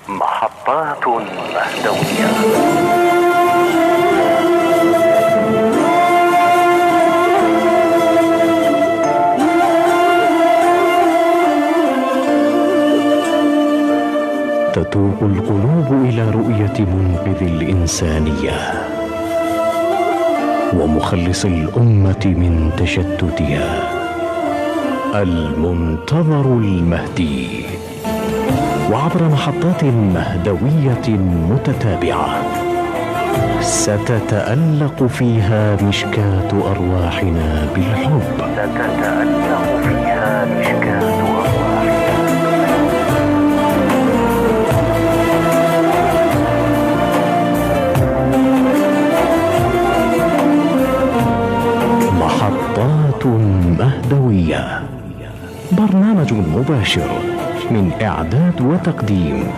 محطات مهدوية. تتوق القلوب إلى رؤية منقذ الإنسانية ومخلص الأمة من تشتتها، المنتظر المهدي، وعبر محطات مهدوية متتابعة ستتألق فيها مشكاة أرواحنا بالحب. محطات مهدوية، برنامج مباشر من إعداد وتقديم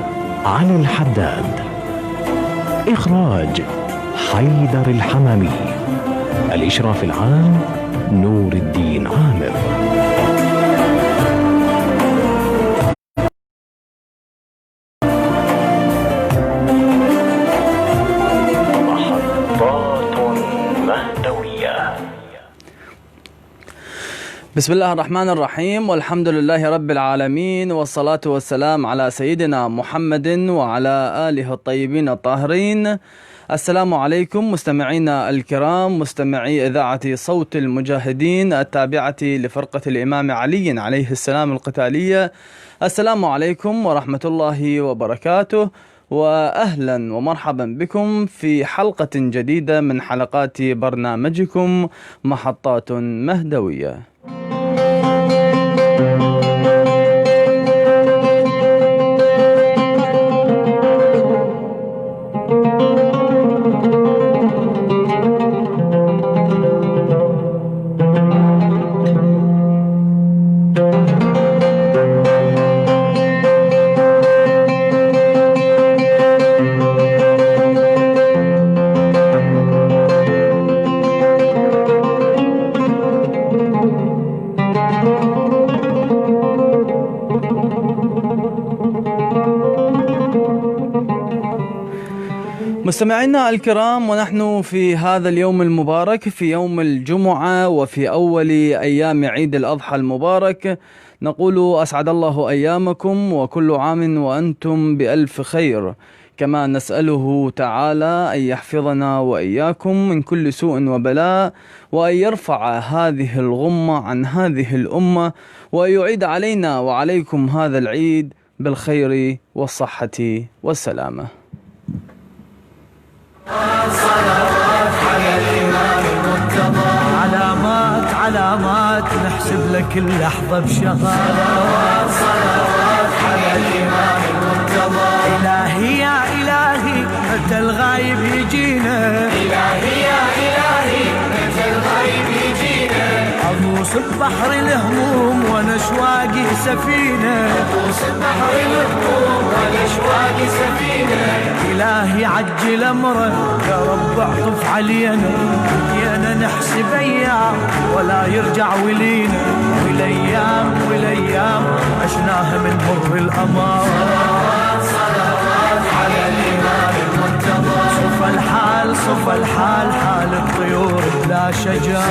علي الحداد، إخراج حيدر الحمامي، الإشراف العام نور الدين عامر. بسم الله الرحمن الرحيم، والحمد لله رب العالمين، والصلاة والسلام على سيدنا محمد وعلى آله الطيبين الطاهرين. السلام عليكم مستمعينا الكرام، مستمعي إذاعة صوت المجاهدين التابعة لفرقة الإمام علي عليه السلام القتالية. السلام عليكم ورحمة الله وبركاته، وأهلا ومرحبا بكم في حلقة جديدة من حلقات برنامجكم محطات مهدوية. مستمعينا الكرام، ونحن في هذا اليوم المبارك، في يوم الجمعة وفي أول أيام عيد الأضحى المبارك، نقول أسعد الله أيامكم وكل عام وأنتم بألف خير، كما نسأله تعالى أن يحفظنا وإياكم من كل سوء وبلاء، وأن يرفع هذه الغمة عن هذه الأمة، وأن يعيد علينا وعليكم هذا العيد بالخير والصحة والسلامة. صلوات على الإمام المرتضى، علامات نحسب لك اللحظة بشهر. صلوات على الإمام المرتضى. إلهي يا إلهي متى الغايب يجينا، إلهي يا إلهي متى الغايب يجينا. أغوص ببحر الهموم وأنا شواقي سفينة، أغوص ببحر الهموم وأنا شواقي سفينة. إلهي عجل أمره يا رب اعطف علينا، بدينا نحسب أيام ولا يرجع ولينا، والأيام عشناها من مر الأمار. صلوات على الإمام المرتضى. صف الحال حال الطيور بلا شجر.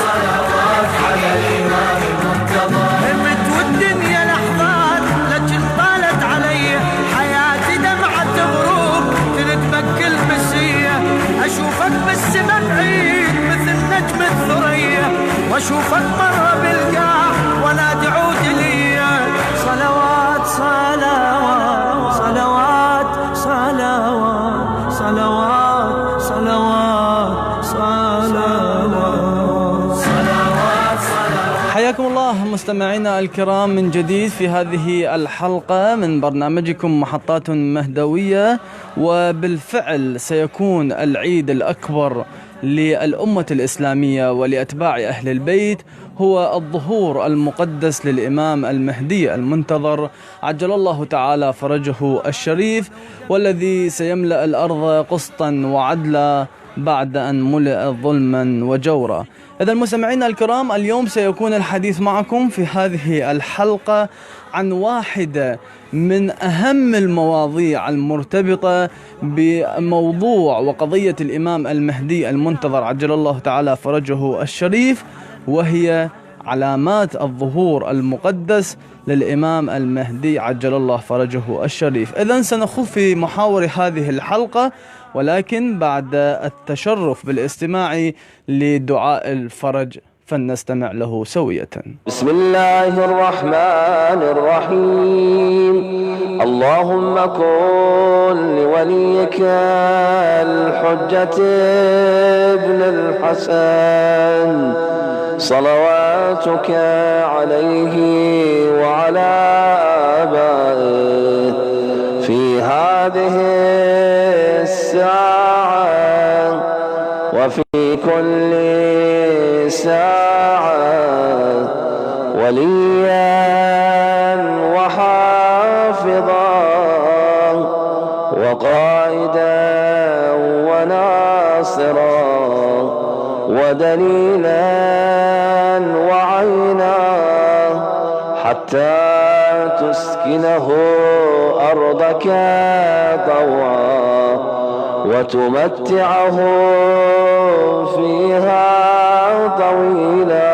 صلوات على الإمام المرتضى. همت والدنيا لحظات لكن طالت علي، حياتي دمعة غروب تنتبك المسية. أشوفك بالسما بعيد مثل نجم الثريا، وأشوفك مرة بالقاع ونادي عود لي. صلوات صلوات صلوات صلوات صلوات صلوات صلوات. حياكم الله مستمعينا الكرام من جديد في هذه الحلقة من برنامجكم محطات مهدوية. وبالفعل سيكون العيد الأكبر للأمة الإسلامية ولأتباع أهل البيت هو الظهور المقدس للإمام المهدي المنتظر عجل الله تعالى فرجه الشريف، والذي سيملأ الأرض قسطا وعدلا بعد أن ملئ ظلما وجورا. إذا مستمعينا الكرام، اليوم سيكون الحديث معكم في هذه الحلقة عن واحدة من أهم المواضيع المرتبطة بموضوع وقضية الإمام المهدي المنتظر عجل الله تعالى فرجه الشريف، وهي علامات الظهور المقدس للإمام المهدي عجل الله فرجه الشريف. إذن سنخوض في محاور هذه الحلقة، ولكن بعد التشرف بالاستماع لدعاء الفرج فلنستمع له سوية. بسم الله الرحمن الرحيم. اللهم كن لوليك الحجة ابن الحسن صلواتك عليه وعلى آبائه في هذه الساعة وفي كل ساعة وليا وحافظا وقائدا وناصرا ودليلا وعينا حتى تسكنه أرضك طوعا وتمتعه فيها طويلا.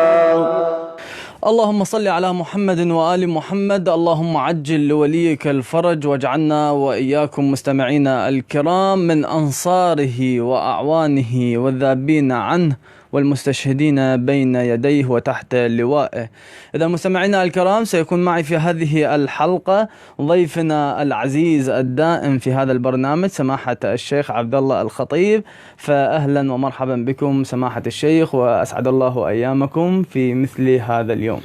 اللهم صل على محمد وآل محمد. اللهم عجل لوليك الفرج، واجعلنا وإياكم مستمعين الكرام من أنصاره وأعوانه والذابين عنه والمستشهدين بين يديه وتحت لوائه. إذا مستمعينا الكرام، سيكون معي في هذه الحلقة ضيفنا العزيز الدائم في هذا البرنامج سماحة الشيخ عبد الله الخطيب. فأهلا ومرحبا بكم سماحة الشيخ، وأسعد الله أيامكم في مثل هذا اليوم.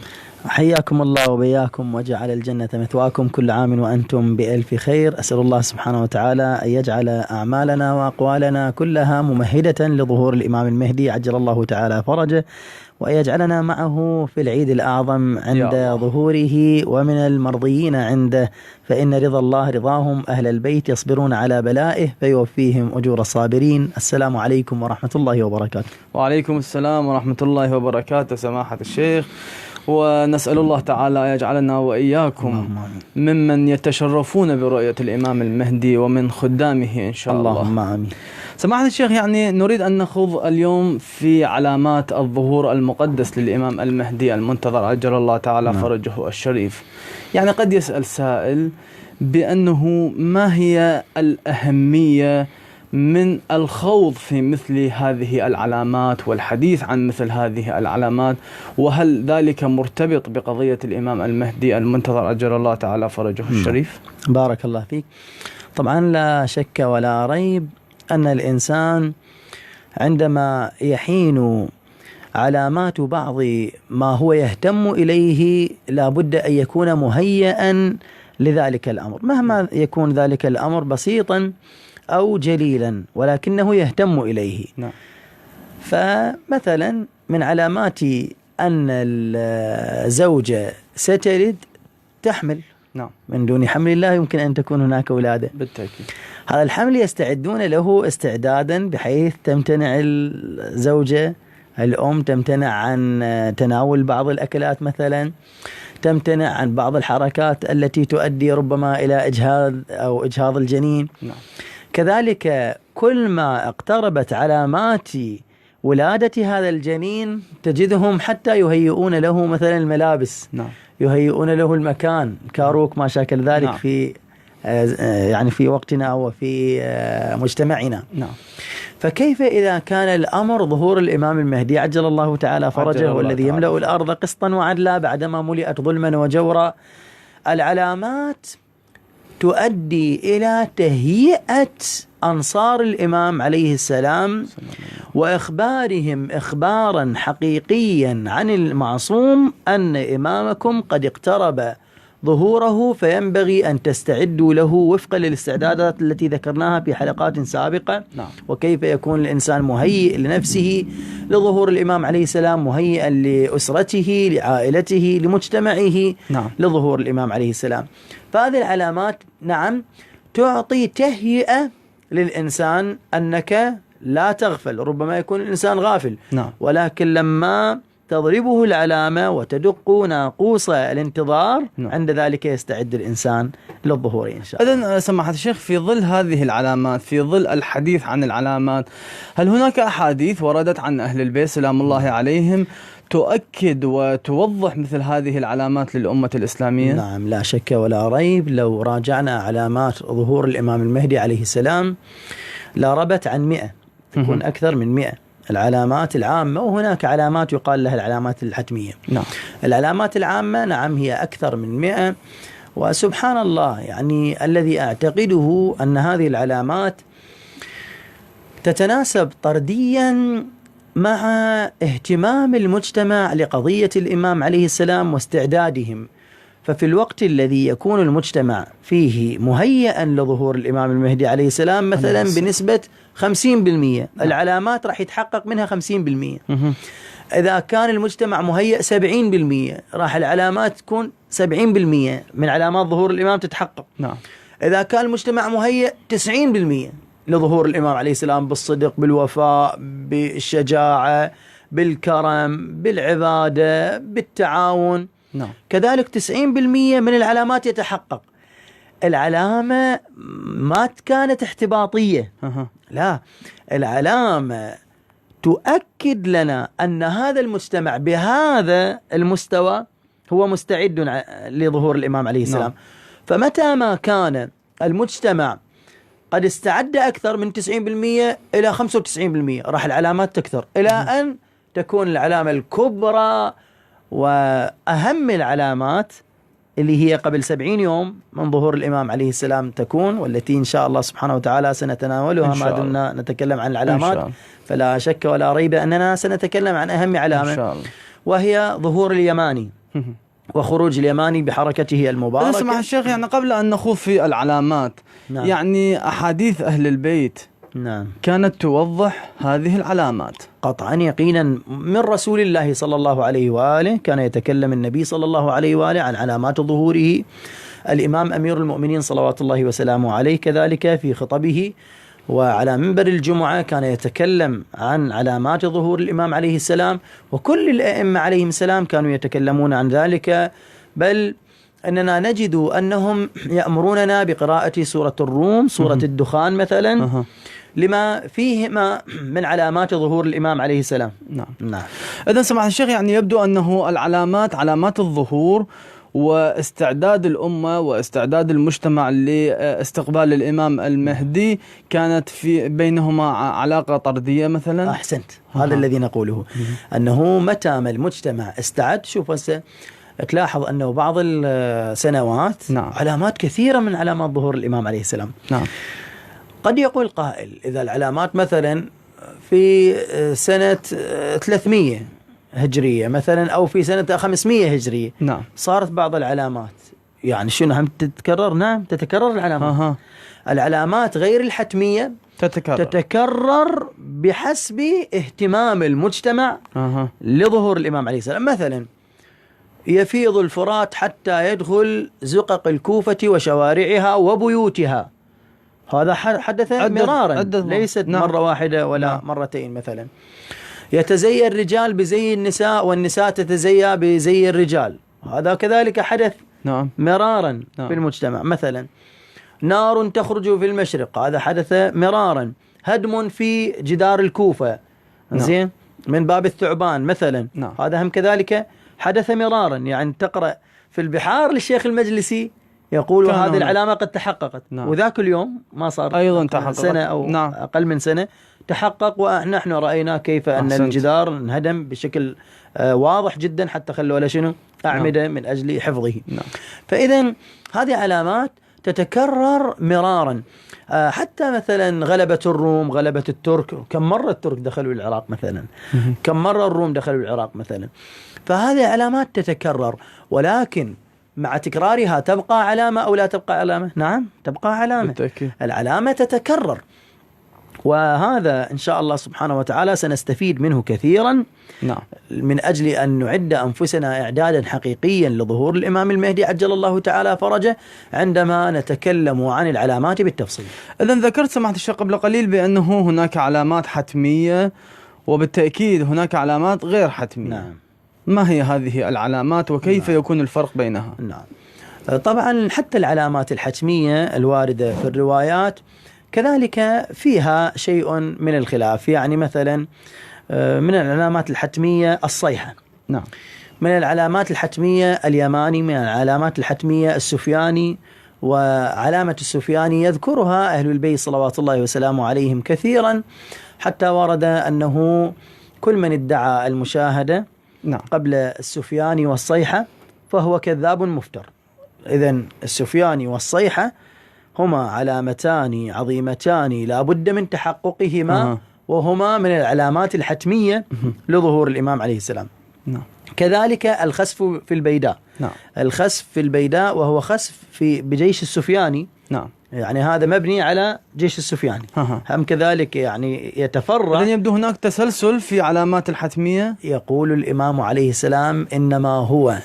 حياكم الله وبياكم وجعل الجنة مثواكم، كل عام وأنتم بألف خير. أسأل الله سبحانه وتعالى أن يجعل أعمالنا وأقوالنا كلها ممهدة لظهور الإمام المهدي عجل الله تعالى فرجه، وأن يجعلنا معه في العيد الأعظم عند ظهوره ومن المرضيين عنده، فإن رضا الله رضاهم، أهل البيت يصبرون على بلائه فيوفيهم أجور الصابرين. السلام عليكم ورحمة الله وبركاته. وعليكم السلام ورحمة الله وبركاته سماحة الشيخ، ونسأل الله تعالى يجعلنا وإياكم ممن يتشرفون برؤية الإمام المهدي ومن خدامه إن شاء الله. اللهم آمين. سماحة الشيخ، يعني نريد أن نخوض اليوم في علامات الظهور المقدس للإمام المهدي المنتظر عجل الله تعالى فرجه الشريف. يعني قد يسأل سائل بأنه ما هي الأهمية من الخوض في مثل هذه العلامات والحديث عن مثل هذه العلامات، وهل ذلك مرتبط بقضية الإمام المهدي المنتظر عجل الله تعالى فرجه الشريف؟ بارك الله فيك. طبعا لا شك ولا ريب أن الإنسان عندما يحين علامات بعض ما هو يهتم إليه لابد أن يكون مهيئا لذلك الأمر، مهما يكون ذلك الأمر بسيطا أو جليلا ولكنه يهتم إليه. نعم. فمثلا من علامات أن الزوجة ستلد تحمل. نعم. من دون حمل الله يمكن أن تكون هناك ولادة. بالتأكيد. هذا الحمل يستعدون له استعدادا بحيث تمتنع الزوجة الأم تمتنع عن تناول بعض الأكلات، مثلا تمتنع عن بعض الحركات التي تؤدي ربما إلى إجهاض الجنين. نعم. كذلك كل ما اقتربت علامات ولادة هذا الجنين تجدهم حتى يهيئون له مثلا الملابس. نعم. يهيئون له المكان، كاروك ما شاكل ذلك. نعم. في يعني في وقتنا وفي مجتمعنا. نعم. فكيف إذا كان الأمر ظهور الإمام المهدي عجل الله تعالى فرجه والذي يملأ الأرض قسطا وعدلا بعدما ملئت ظلما وجورا؟ العلامات تؤدي إلى تهيئة أنصار الإمام عليه السلام وإخبارهم إخبارا حقيقيا عن المعصوم أن إمامكم قد اقترب ظهوره، فينبغي أن تستعدوا له وفقا للاستعدادات التي ذكرناها في حلقات سابقة. نعم. وكيف يكون الإنسان مهيئ لنفسه لظهور الإمام عليه السلام، مهيئا لأسرته لعائلته لمجتمعه. نعم. لظهور الإمام عليه السلام. فهذه العلامات نعم تعطي تهيئة للإنسان أنك لا تغفل، ربما يكون الإنسان غافل، نعم. ولكن لما تضربه العلامة وتدق ناقوس الانتظار، نعم. عند ذلك يستعد الإنسان للظهور إن شاء الله. إذن سماحة الشيخ، في ظل هذه العلامات، في ظل الحديث عن العلامات، هل هناك أحاديث وردت عن أهل البيت سلام الله عليهم تؤكد وتوضح مثل هذه العلامات للأمة الإسلامية؟ نعم، لا شك ولا ريب. لو راجعنا علامات ظهور الإمام المهدي عليه السلام لا ربت عن 100، تكون أكثر من 100 العلامات العامة، وهناك علامات يقال لها العلامات الحتمية. نعم. العلامات العامة نعم هي أكثر من 100، وسبحان الله يعني الذي أعتقده أن هذه العلامات تتناسب طرديا مع اهتمام المجتمع لقضية الإمام عليه السلام واستعدادهم. ففي الوقت الذي يكون المجتمع فيه مهيئا لظهور الإمام المهدي عليه السلام مثلا بنسبة 50%، العلامات راح يتحقق منها 50%. إذا كان المجتمع مهيئ 70%، راح العلامات تكون 70% من علامات ظهور الإمام تتحقق. نعم. إذا كان المجتمع مهيئ 90% لظهور الإمام عليه السلام بالصدق، بالوفاء، بالشجاعة، بالكرم، بالعبادة، بالتعاون، نعم. كذلك 90% من العلامات يتحقق. العلامة ما كانت احتباطية، لا، العلامة تؤكد لنا أن هذا المجتمع بهذا المستوى هو مستعد لظهور الإمام عليه السلام. فمتى ما كان المجتمع قد استعد أكثر من 90% إلى 95%، راح العلامات تكثر إلى أن تكون العلامة الكبرى وأهم العلامات اللي هي قبل 70 يوم من ظهور الإمام عليه السلام تكون، والتي إن شاء الله سبحانه وتعالى سنتناولها ما دمنا نتكلم عن العلامات. فلا شك ولا ريب أننا سنتكلم عن أهم علامة إن شاء الله، وهي ظهور اليماني وخروج اليماني بحركته المباركة. سمح الشيخ، يعني قبل أن نخوض في العلامات، نعم. يعني أحاديث أهل البيت نعم كانت توضح هذه العلامات قطعا يقينا من رسول الله صلى الله عليه وآله. كان يتكلم النبي صلى الله عليه وآله عن علامات ظهوره، الإمام أمير المؤمنين صلوات الله وسلامه عليه كذلك في خطبه وعلى منبر الجمعة كان يتكلم عن علامات ظهور الإمام عليه السلام، وكل الأئمة عليهم السلام كانوا يتكلمون عن ذلك. بل أننا نجد أنهم يأمروننا بقراءة سورة الروم، سورة الدخان مثلا، لما فيهما من علامات ظهور الإمام عليه السلام. نعم. إذن سماحة الشيخ، يعني يبدو أنه العلامات، علامات الظهور واستعداد الأمة واستعداد المجتمع لاستقبال الإمام المهدي كانت في بينهما علاقة طردية مثلا. أحسنت، هذا الذي نقوله، أنه متى ما المجتمع استعد، شوف هسه تلاحظ أنه بعض السنوات علامات كثيرة من علامات ظهور الإمام عليه السلام. قد يقول قائل إذا العلامات مثلا في سنة 300 هجرية مثلا أو في سنة 500 هجرية صارت بعض العلامات، يعني شنو هم تتكرر؟ نعم تتكرر العلامات. العلامات غير الحتمية تتكرر بحسب اهتمام المجتمع لظهور الإمام عليه السلام. مثلا يفيض الفرات حتى يدخل زقق الكوفة وشوارعها وبيوتها، هذا حدث مرارا، ليست مرة واحدة ولا مرتين. مثلا يتزي الرجال بزي النساء والنساء تتزيى بزي الرجال، هذا كذلك حدث مرارا في المجتمع. مثلا نار تخرج في المشرق، هذا حدث مرارا. هدم في جدار الكوفة زين من باب الثعبان مثلا، هذا هم كذلك حدث مرارا. يعني تقرأ في البحار للشيخ المجلسي يقول هذه العلامة قد تحققت، وذاك اليوم ما صار أيضا تحققت سنة أو أقل من سنة تحقق، ونحن رأينا كيف أن الجدار انهدم بشكل واضح جدا، حتى خلوا له شنو أعمدة من أجل حفظه. فإذا هذه علامات تتكرر مرارا. حتى مثلا غلبة الروم، غلبة الترك، كم مرة الترك دخلوا العراق مثلا، كم مرة الروم دخلوا العراق مثلا. فهذه علامات تتكرر، ولكن مع تكرارها تبقى علامة أو لا تبقى علامة؟ نعم تبقى علامة. العلامة تتكرر، وهذا إن شاء الله سبحانه وتعالى سنستفيد منه كثيرا، نعم، من أجل أن نعد أنفسنا إعدادا حقيقيا لظهور الإمام المهدي عجل الله تعالى فرجه عندما نتكلم عن العلامات بالتفصيل. إذن ذكرت سماحة الشيخ قبل قليل بأنه هناك علامات حتمية وبالتأكيد هناك علامات غير حتمية. نعم. ما هي هذه العلامات وكيف يكون الفرق بينها؟ نعم. طبعا حتى العلامات الحتمية الواردة في الروايات كذلك فيها شيء من الخلاف. يعني مثلا من العلامات الحتمية الصيحة، نعم، من العلامات الحتمية اليماني، من العلامات الحتمية السفياني. وعلامة السفياني يذكرها أهل البيت صلوات الله وسلامه عليهم كثيرا، حتى ورد أنه كل من ادعى المشاهدة نعم، قبل السفياني والصيحة فهو كذاب مفتر. إذن السفياني والصيحة هما علامتان عظيمتان لا بد من تحققهما، وهما من العلامات الحتمية لظهور الإمام عليه السلام. نعم. كذلك الخسف في البيداء. نعم. الخسف في البيداء وهو خسف بجيش السفياني. نعم. يعني هذا مبني على جيش السفياني. هم كذلك يعني يتفرع. إذن يبدو هناك تسلسل في علامات الحتمية. يقول الإمام عليه السلام إنما هو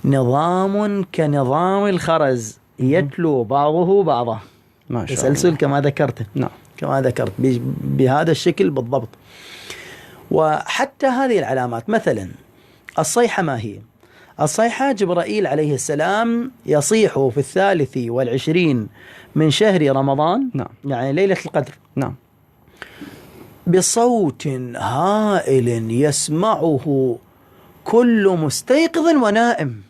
نظام كنظام الخرز يتلو بعضه بعضا. ما شاء تسلسل الله. كما ذكرت. نعم. كما ذكرت بهذا الشكل بالضبط. وحتى هذه العلامات مثلا الصيحة ما هي؟ الصيحة جبرائيل عليه السلام يصيح في 23 من شهر رمضان. نعم. يعني ليلة القدر. نعم. بصوت هائل يسمعه كل مستيقظ ونائم.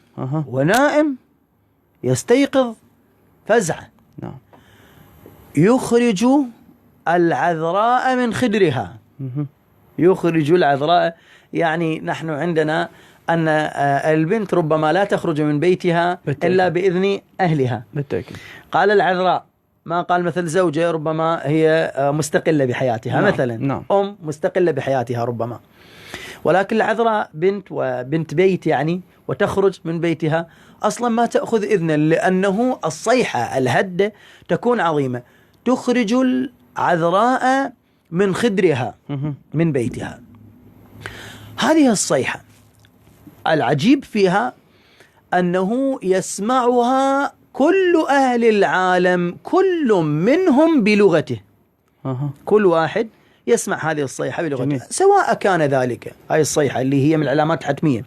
ونائم يستيقظ فزعة. نعم. يخرج العذراء من خدرها. يخرج العذراء، يعني نحن عندنا أن البنت ربما لا تخرج من بيتها إلا بإذن أهلها. بالتأكيد. قال العذراء، ما قال مثل زوجة ربما هي مستقلة بحياتها. نعم. مثلا نعم. مستقلة بحياتها ربما، ولكن العذراء بنت وبنت بيت يعني، وتخرج من بيتها أصلا ما تأخذ إذنا، لأنه الصيحة الهدة تكون عظيمة، تخرج العذراء من خدرها من بيتها. هذه الصيحة العجيب فيها أنه يسمعها كل أهل العالم، كل منهم بلغته. كل واحد يسمع هذه الصيحة بلغته. جميل. سواء كان ذلك، هذه الصيحة اللي هي من العلامات الحتمية،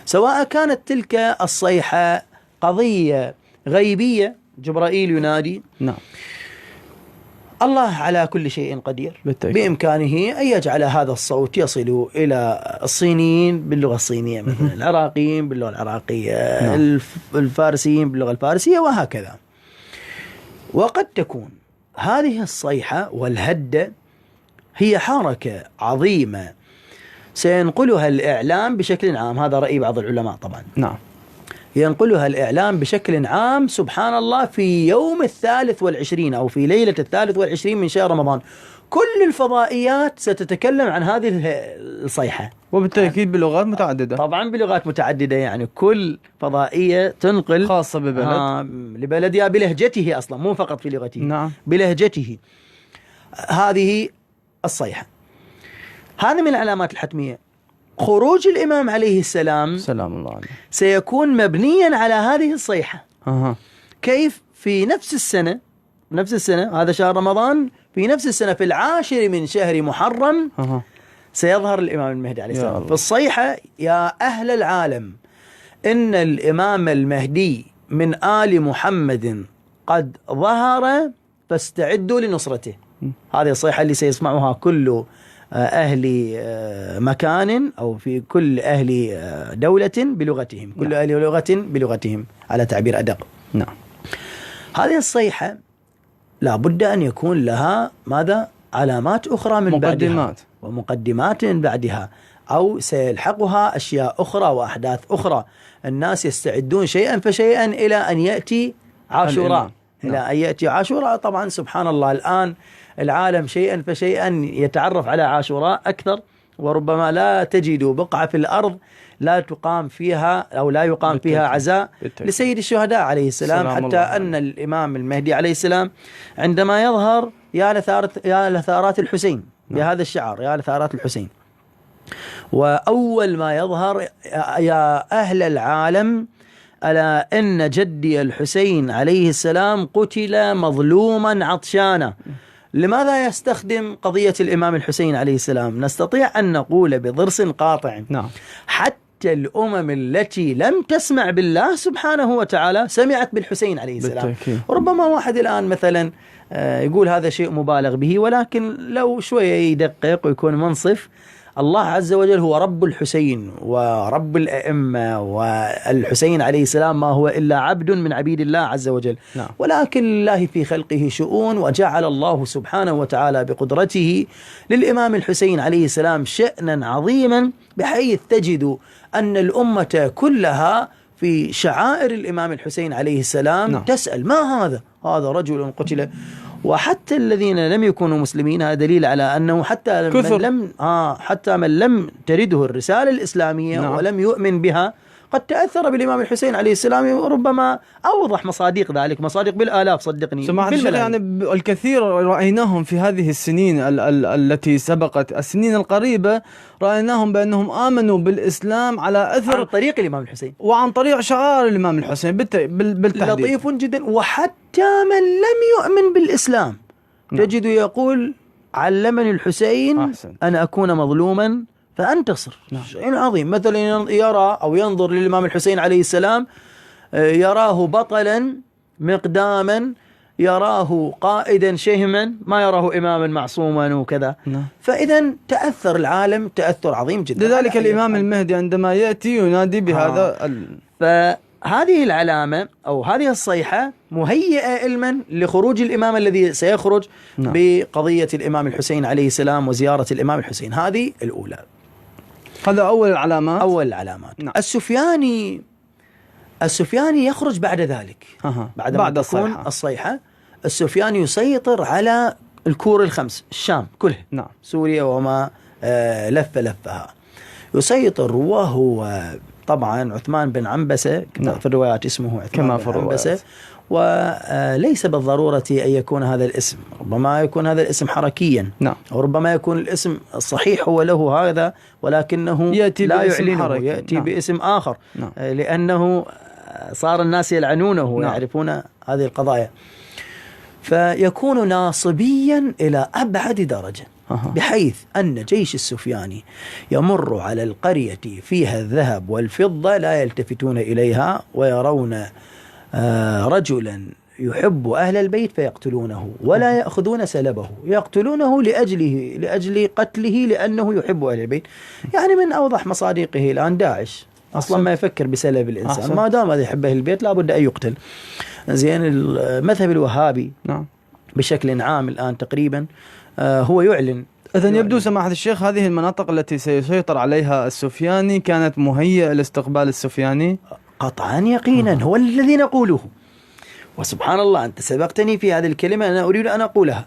سواء كانت تلك الصيحة قضية غيبية جبرائيل ينادي. نعم. الله على كل شيء قدير. بالتأكيد. بإمكانه أن يجعل هذا الصوت يصل إلى الصينيين باللغة الصينية مثلا، العراقيين باللغة العراقية، الفارسيين باللغة الفارسية، وهكذا. وقد تكون هذه الصيحة والهدة هي حركة عظيمة سينقلها الإعلام بشكل عام. هذا رأي بعض العلماء طبعا. نعم. ينقلها الإعلام بشكل عام سبحان الله في يوم 23 أو في ليلة 23 من شهر رمضان، كل الفضائيات ستتكلم عن هذه الصيحة، وبالتأكيد بلغات متعددة. طبعا بلغات متعددة، يعني كل فضائية تنقل خاصة ببلد لبلدها بلهجته أصلا، مو فقط في لغته. نعم. بلهجته. هذه الصيحة، هذا من العلامات الحتمية. خروج الإمام عليه السلام سلام الله عليه سيكون مبنيا على هذه الصيحة. كيف؟ في نفس السنة هذا شهر رمضان، في نفس السنة في 10 من شهر محرم سيظهر الإمام المهدي عليه السلام. في الصيحة: يا أهل العالم إن الإمام المهدي من آل محمد قد ظهر فاستعدوا لنصرته. هذه الصيحة اللي سيسمعها كل أهل مكان أو في كل أهل دولة بلغتهم، كل أهل لغة بلغتهم على تعبير أدق. نعم. هذه الصيحة لا بد أن يكون لها ماذا؟ علامات أخرى من بعدها، ومقدمات من بعدها، أو سيلحقها أشياء أخرى وأحداث أخرى. الناس يستعدون شيئا فشيئا إلى أن يأتي عاشوراء. إلى أن يأتي عاشوراء. طبعا سبحان الله الآن العالم شيئا فشيئا يتعرف على عاشوراء أكثر وربما لا تجد بقعة في الأرض لا تقام فيها أو لا يقام فيها عزاء لسيد الشهداء عليه السلام، حتى أن الإمام المهدي عليه السلام عندما يظهر يا لثارات الحسين بهذا الشعار، يا لثارات الحسين. وأول ما يظهر يا أهل العالم ألا إن جدي الحسين عليه السلام قتل مظلوما عطشانا. لماذا يستخدم قضية الإمام الحسين عليه السلام؟ نستطيع أن نقول بضرس قاطع حتى الأمم التي لم تسمع بالله سبحانه وتعالى سمعت بالحسين عليه السلام. بالتأكيد. ربما واحد الآن مثلا يقول هذا شيء مبالغ به، ولكن لو شوية يدقق ويكون منصف، الله عز وجل هو رب الحسين ورب الأئمة، والحسين عليه السلام ما هو إلا عبد من عبيد الله عز وجل. ولكن الله في خلقه شؤون، وجعل الله سبحانه وتعالى بقدرته للإمام الحسين عليه السلام شأنا عظيما، بحيث تجد أن الأمة كلها في شعائر الإمام الحسين عليه السلام تسأل ما هذا؟ هذا رجل قتل. وحتى الذين لم يكونوا مسلمين، هذا دليل على أنه حتى من لم ترده الرسالة الإسلامية ولم يؤمن بها قد تأثر بالإمام الحسين عليه السلام، وربما أوضح مصادق ذلك، مصادق بالآلاف صدقني. سماحة الشيخ، يعني الكثير رأيناهم في هذه السنين التي سبقت، السنين القريبة، رأيناهم بأنهم آمنوا بالإسلام على أثر عن طريق الإمام الحسين وعن طريق شعار الإمام الحسين بالتحديد. لطيف جدا. وحتى من لم يؤمن بالإسلام تجد يقول علمني الحسين أن أكون مظلوما فأنتصر. شيء عظيم. مثلا يرى أو ينظر للإمام الحسين عليه السلام، يراه بطلا مقداما، يراه قائدا شهما، ما يراه إماما معصوما وكذا. فإذا تأثر العالم تأثر عظيم جدا. لذلك الإمام المهدي عندما يأتي ينادي بهذا فهذه العلامة أو هذه الصيحة مهيئة علما لخروج الإمام الذي سيخرج بقضية الإمام الحسين عليه السلام وزيارة الإمام الحسين. هذه الأولى. هذا أول العلامات. السفياني يخرج بعد ذلك، بعد الصيحة. السفياني يسيطر على الكور الخمس، الشام كلها، سوريا وما لفها يسيطر. وهو طبعا عثمان بن عنبسة في الروايات اسمه عثمان بن عنبسة، وليس بالضرورة أن يكون هذا الاسم، ربما يكون هذا الاسم حركيا، وربما يكون الاسم الصحيح هو له هذا، ولكنه لا يعلنه، يأتي باسم آخر، لأنه صار الناس يلعنونه ويعرفون هذه القضايا. فيكون ناصبيا إلى أبعد درجة، بحيث أن جيش السفياني يمر على القرية فيها الذهب والفضة لا يلتفتون إليها، ويرون رجلا يحب أهل البيت فيقتلونه ولا يأخذون سلبه، يقتلونه لأجل قتله لأنه يحب أهل البيت. يعني من أوضح مصادقه الآن داعش أصلا ما يفكر بسلب الإنسان، ما دام يحب أهل البيت لابد أن يقتل. زين. المذهب الوهابي بشكل عام الآن تقريبا هو يعلن. إذن يبدو سماحة الشيخ هذه المناطق التي سيسيطر عليها السفياني كانت مهيئة لاستقبال السفياني قطعا يقينا. هو الذي نقوله. وسبحان الله أنت سبقتني في هذه الكلمة، أنا أريد أن أقولها.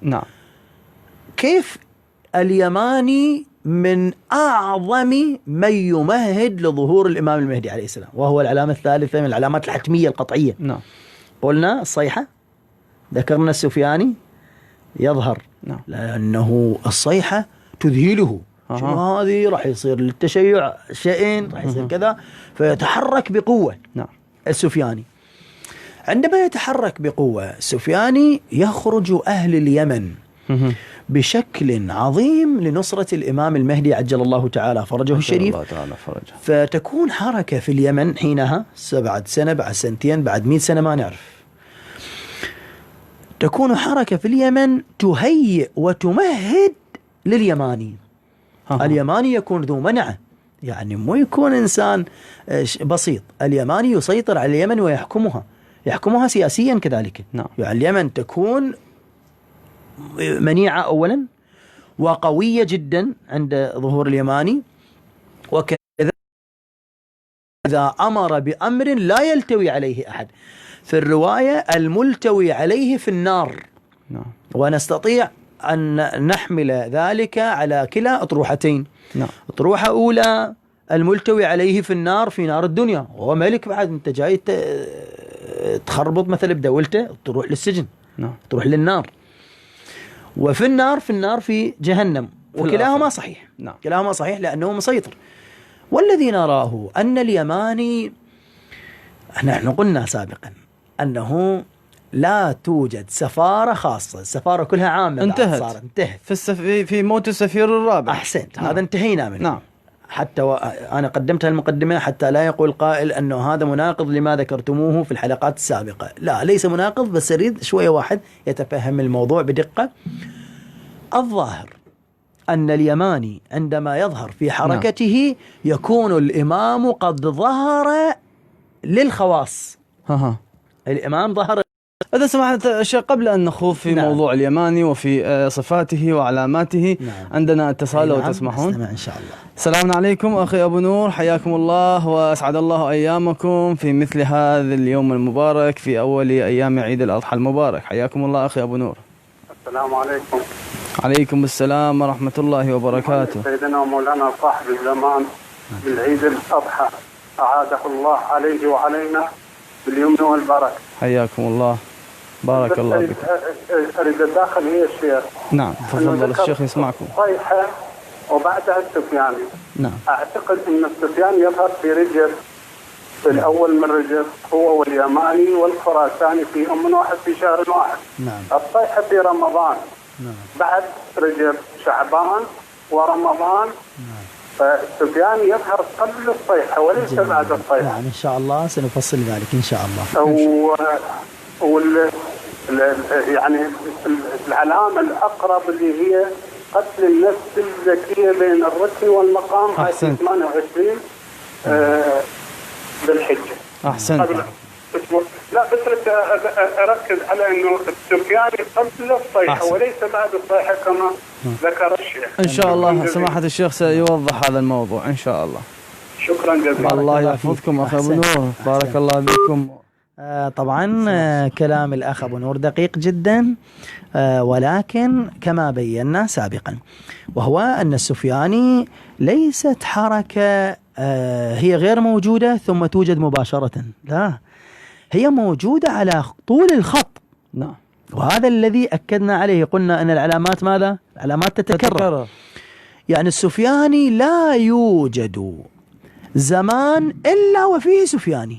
كيف اليماني من أعظم من يمهد لظهور الإمام المهدي عليه السلام، وهو العلامة الثالثة من العلامات الحتمية القطعية. قلنا الصيحة، ذكرنا السفياني يظهر، لأنه الصيحة تذهله. شنو هذه؟ راح يصير للتشيع شيئين، راح يصير كذا، فيتحرك بقوة. السفياني عندما يتحرك بقوة السفياني يخرج أهل اليمن بشكل عظيم لنصرة الإمام المهدي عجل الله تعالى فرجه الشريف. فتكون حركة في اليمن حينها، بعد سنة، بعد سنتين، بعد 100 سنة ما نعرف، تكون حركة في اليمن تهيئ وتمهد لليماني. اليماني يكون ذو منعة، يعني مو يكون إنسان بسيط. اليماني يسيطر على اليمن ويحكمها سياسيا كذلك. يعني اليمن تكون منيعة أولا وقوية جدا عند ظهور اليماني، وكذا إذا أمر بأمر لا يلتوي عليه أحد. في الرواية الملتوي عليه في النار. ونستطيع أن نحمل ذلك على كلا أطروحتين. نعم. أطروحة أولى الملتوي عليه في النار، في نار الدنيا، وهو ملك بعد، أنت جاي تخربط مثلا بدولته، تروح للسجن، نعم. تروح للنار. وفي النار، في جهنم، وكلاهما صحيح. نعم. كلاهما صحيح لأنه مسيطر. والذي نراه أن اليماني، نحن قلنا سابقا أنه لا توجد سفارة خاصة، السفارة كلها عامة، انتهت في موت السفير الرابع. أحسنت. نعم. هذا انتهينا منه. نعم. حتى أنا قدمت المقدمة حتى لا يقول قائل أنه هذا مناقض لما ذكرتموه في الحلقات السابقة. لا، ليس مناقض، بس أريد شوية واحد يتفهم الموضوع بدقة. الظاهر أن اليماني عندما يظهر في حركته يكون الإمام قد ظهر للخواص. الإمام ظهر. إذا سمحت الشيخ، قبل أن نخوض في موضوع اليماني وفي صفاته وعلاماته، عندنا اتصال لو تسمحون. إن شاء الله. السلام عليكم أخي أبو نور، حياكم الله وأسعد الله أيامكم في مثل هذا اليوم المبارك في أول أيام عيد الأضحى المبارك. حياكم الله أخي أبو نور. السلام عليكم. عليكم السلام ورحمة الله وبركاته. سيدنا ومولانا صاحب الزمان بالعيد الأضحى، أعاده الله عليه وعلينا باليمن والبركة. حياكم الله، بارك الله بك. أريد الداخل هي الشيخ. نعم تفضل الشيخ يسمعكم. صيحة وبعدها السفياني. نعم. أعتقد أن السفياني يظهر في رجب، في الأول من رجب، هو واليماني والخراساني في يوم واحد في شهر واحد. نعم. الصيحة في رمضان. نعم. بعد رجب شعبان ورمضان. نعم. فالسفياني يظهر قبل الصيحة وليس بعد الصيحة. نعم إن شاء الله سنفصل ذلك إن شاء الله. يعني العلامة الأقرب اللي هي قتل النفس الزكية بين الركن والمقام، هاي 28 بالحجة. أحسنت. لا بس أركز على أنه السفياني قبل الصيحة وليس بعد الصيحة كما ذكر الشيخ. إن شاء الله سماحة الشيخ سيوضح هذا الموضوع إن شاء الله. شكرا جزيلا. الله يحفظكم أخي أبو نور، بارك الله بكم. طبعا كلام الأخ أبو نور دقيق جدا، ولكن كما بينا سابقا، وهو أن السفياني ليست حركة هي غير موجودة ثم توجد مباشرة، لا، هي موجودة على طول الخط. نعم. وهذا الذي أكدنا عليه، قلنا أن العلامات ماذا؟ العلامات تتكرر. يعني السفياني لا يوجد زمان إلا وفيه سفياني،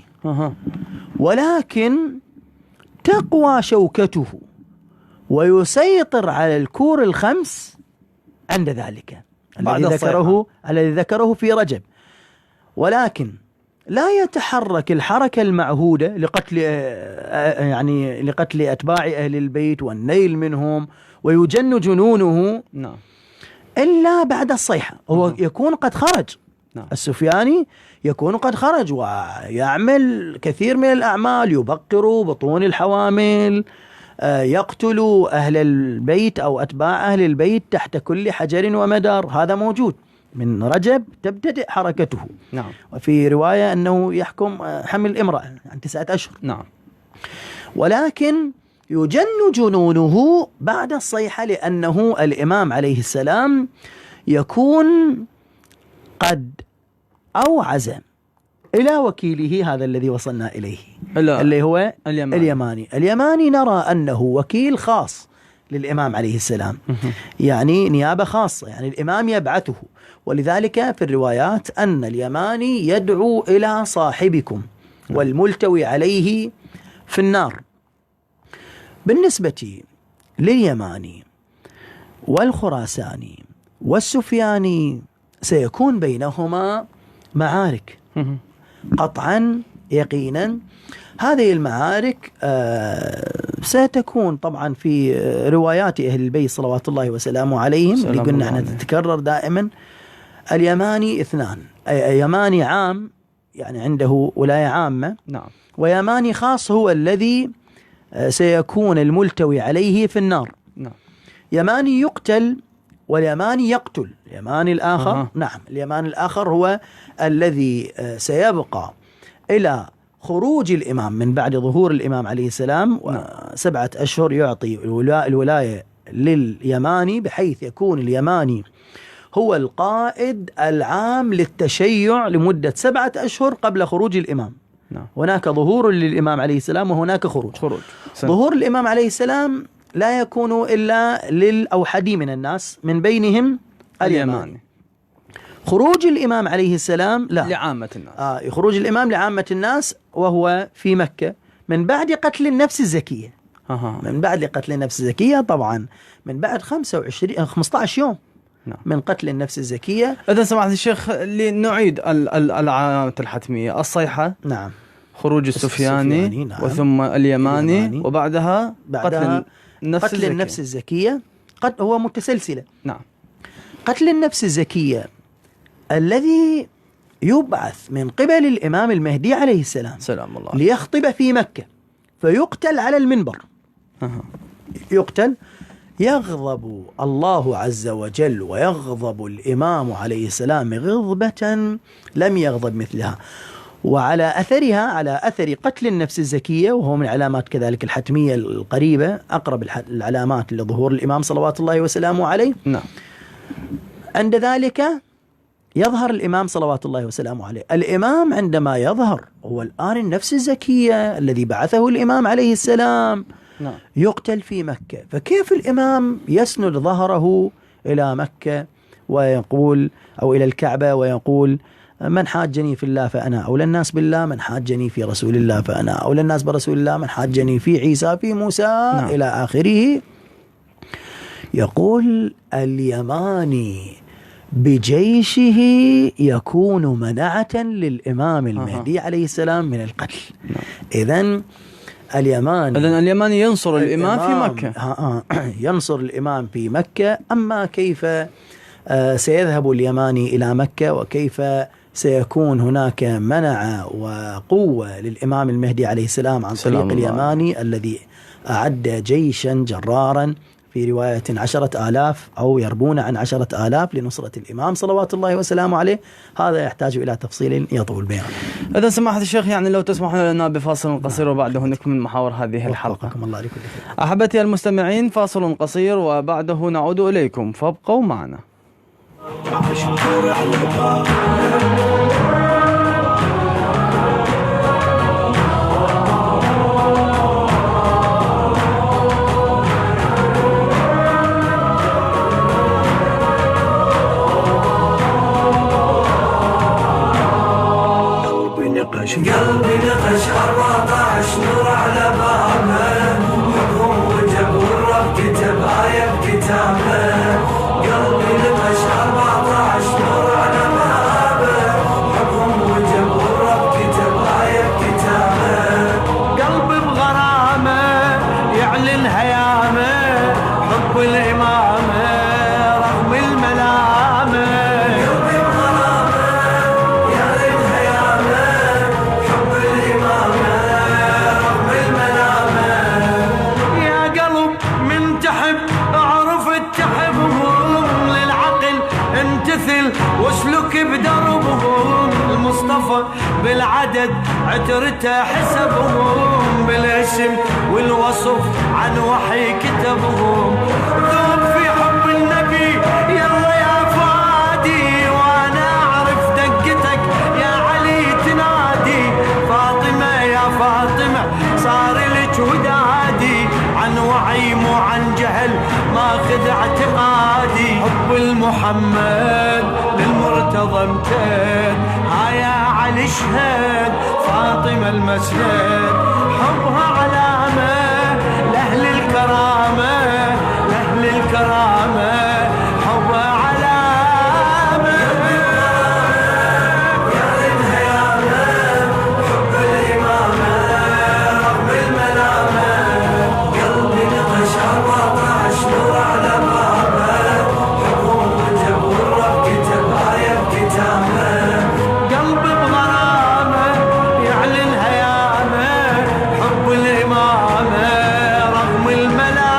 ولكن تقوى شوكته ويسيطر على الكور الخمس عند ذلك الذي ذكره في رجب، ولكن لا يتحرك الحركة المعهودة لقتل أتباع أهل البيت والنيل منهم ويجن جنونه إلا بعد الصيحة. هو يكون قد خرج. السفياني يكون قد خرج ويعمل كثير من الأعمال، يبقر بطون الحوامل، يقتل أهل البيت أو أتباع أهل البيت تحت كل حجر ومدار. هذا موجود من رجب تبتدئ حركته. نعم. وفي رواية أنه يحكم حمل امرأة عن 9 أشهر. نعم. ولكن يجن جنونه بعد الصيحة، لأنه الإمام عليه السلام يكون قد أوعز إلى وكيله، هذا الذي وصلنا إليه اللي هو اليماني نرى أنه وكيل خاص للإمام عليه السلام، يعني نيابة خاصة، يعني الإمام يبعثه. ولذلك في الروايات أن اليماني يدعو إلى صاحبكم والملتوي عليه في النار. بالنسبة لليماني والخراساني والسفياني سيكون بينهما معارك قطعا يقينا. هذه المعارك ستكون طبعا في روايات أهل البيت صلوات الله وسلامه عليهم، اللي قلنا أنها تتكرر دائما. اليماني 2، يماني عام يعني عنده ولاية عامة، نعم، ويماني خاص هو الذي سيكون الملتوي عليه في النار. نعم. يماني يقتل واليماني يقتل. اليماني الآخر نعم، اليماني الآخر هو الذي سيبقى إلى خروج الإمام من بعد ظهور الإمام عليه السلام، و7 أشهر يعطي الولاية لليماني، بحيث يكون اليماني هو القائد العام للتشيع لمدة 7 أشهر قبل خروج الإمام. نعم. هناك ظهور للإمام عليه السلام وهناك خروج. ظهور الإمام عليه السلام لا يكون إلا للأوحدي من الناس، من بينهم اليماني. خروج الإمام عليه السلام لا، لعامة الناس. خروج الإمام لعامة الناس وهو في مكة من بعد قتل النفس الزكية. من بعد قتل النفس الزكية طبعا، من بعد 15 يوم. نعم. من قتل النفس الزكية. إذا سمحت الشيخ لنعيد العلامات الحتمية: الصيحة، نعم، خروج السفياني، نعم، وثم اليماني، وبعدها قتل النفس الزكية. هو متسلسلة. نعم. قتل النفس الزكية الذي يبعث من قبل الإمام المهدي عليه السلام سلام الله ليخطب في مكة فيقتل على المنبر. يقتل، يغضب الله عز وجل ويغضب الإمام عليه السلام غضبة لم يغضب مثلها. وعلى أثرها، على أثر قتل النفس الزكية، وهو من علامات كذلك الحتمية القريبة، أقرب العلامات لظهور الإمام صلوات الله وسلامه عليه. نعم. عند ذلك يظهر الإمام صلوات الله وسلامه عليه. الإمام عندما يظهر هو الآن النفس الزكية الذي بعثه الإمام عليه السلام. نعم. يقتل في مكة، فكيف الإمام يسند ظهره إلى مكة ويقول، أو إلى الكعبة ويقول: من حاجني في الله فأنا أولى الناس بالله، من حاجني في رسول الله فأنا أولى الناس برسول الله، من حاجني في عيسى في موسى. نعم. إلى آخره. يقول اليماني بجيشه يكون منعة للإمام المهدي عليه السلام من القتل. إذن اليماني ينصر الإمام في مكة. ينصر الإمام في مكة. أما كيف سيذهب اليماني إلى مكة، وكيف سيكون هناك منع وقوة للإمام المهدي عليه السلام عن طريق اليماني الذي أعد جيشا جرارا، في رواية 10,000 أو يربون عن 10,000 لنصرة الإمام صلوات الله وسلامه عليه، هذا يحتاج إلى تفصيل يطول بيانه. إذا سمحت الشيخ، لو تسمحون لنا بفاصل قصير وبعده نكمل محاور هذه الحلقة. الله لكل خير. أحبتي المستمعين، فاصل قصير وبعده نعود إليكم، فابقوا معنا. قلبي نقش 14 نور على بابه، حكم وجب والرب كتب آية بكتابه. قلبي نقش 14 نور على بابه، حكم وجب والرب كتب آية بكتابه. قلبي بغرامه يعلن هيامه، حب الإمامه رغم الملامه. واسلك بدربهم المصطفى بالعدد عترته حسبهم، بالاسم والوصف عن وحي كتبهم. ذوب في حب النبي يلا يا فادي، وانا اعرف دقتك يا علي تنادي. فاطمة يا فاطمة صار لك ودادي، عن وعي مو عن جهل ماخذ اعتقادي. حب المحمد للمرتضى امتد، هيا علي اشهد فاطمة المسند. حبها علامة لأهل الكرامة، لأهل الكرامة حبها علامة. يا الهيامة حب الإمامة رغم الملامة. قلبي نقش 14 نور على بابه، حكم وجب والرب كتب آية بكتابه. قلبي بغرامه يعلن هيامه، حب الإمامة رغم الملامة.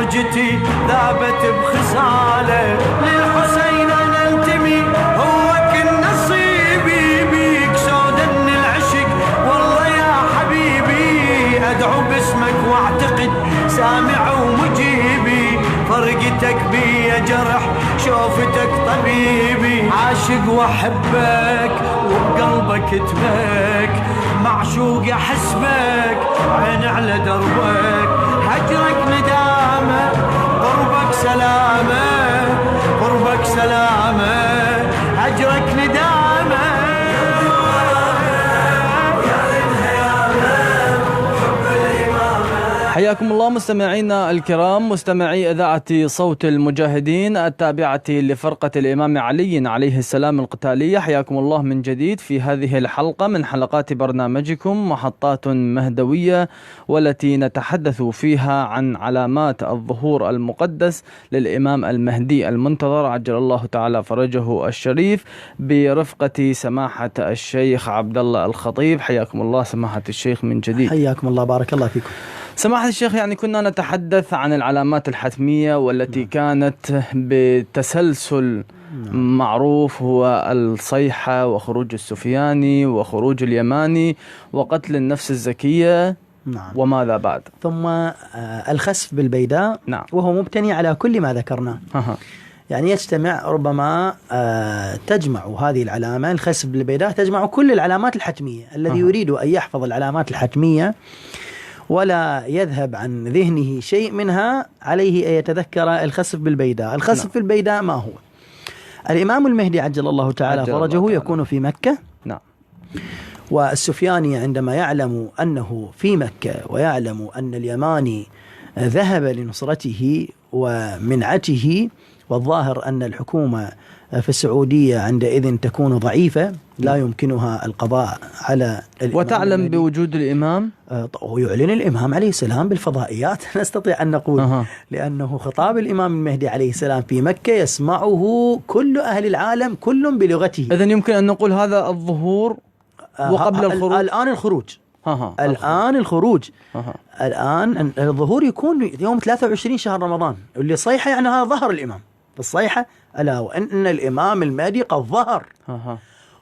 فرجتي ذابت بخصاله للحسين أنا انتمي هو كل نصيبي بيك سودن العشق والله يا حبيبي أدعو باسمك واعتقد سامع ومجيبي فرقتك بي جرح شوفتك طبيبي عاشق واحبك وبقلبك تبك معشوق احسبك عين على دربك هجرك ندامه قربك سلامه قربك سلامه هجرك ندامه حياكم الله مستمعينا الكرام، مستمعي إذاعة صوت المجاهدين التابعة لفرقة الإمام علي عليه السلام القتالية. حياكم الله من جديد في هذه الحلقة من حلقات برنامجكم محطات مهدوية، والتي نتحدث فيها عن علامات الظهور المقدس للإمام المهدي المنتظر عجل الله تعالى فرجه الشريف، برفقة سماحة الشيخ عبد الله الخطيب. حياكم الله سماحة الشيخ من جديد. حياكم الله، بارك الله فيكم. سماحة الشيخ، يعني كنا نتحدث عن العلامات الحتمية والتي كانت بتسلسل معروف، هو الصيحة وخروج السفياني وخروج اليماني وقتل النفس الزكية. نعم. وماذا بعد؟ ثم الخسف بالبيداء. نعم. وهو مبتني على كل ما ذكرناه. يعني يجتمع ربما تجمع هذه العلامة الخسف بالبيداء تجمع كل العلامات الحتمية. الذي يريد أن يحفظ العلامات الحتمية ولا يذهب عن ذهنه شيء منها عليه أن يتذكر الخسف بالبيداء. الخسف بالبيداء ما هو؟ الإمام المهدي عجل الله تعالى فرجه يكون في مكة. نعم. والسفياني عندما يعلم أنه في مكة ويعلم أن اليماني ذهب لنصرته ومنعته، والظاهر أن الحكومة في السعودية عندئذ تكون ضعيفة لا يمكنها القضاء على الإمام وتعلم المهدي. بوجود الإمام، ويعلن الإمام عليه السلام بالفضائيات نستطيع أن نقول لأنه خطاب الإمام المهدي عليه السلام في مكة يسمعه كل أهل العالم كل بلغته. إذن يمكن أن نقول هذا الظهور وقبل الخروج. الآن الخروج. الآن الخروج. الآن الظهور يكون يوم 23 شهر رمضان، اللي صيحة يعني هذا ظهر الإمام بالصيحة، ألا وأن الإمام المهدي قد ظهر.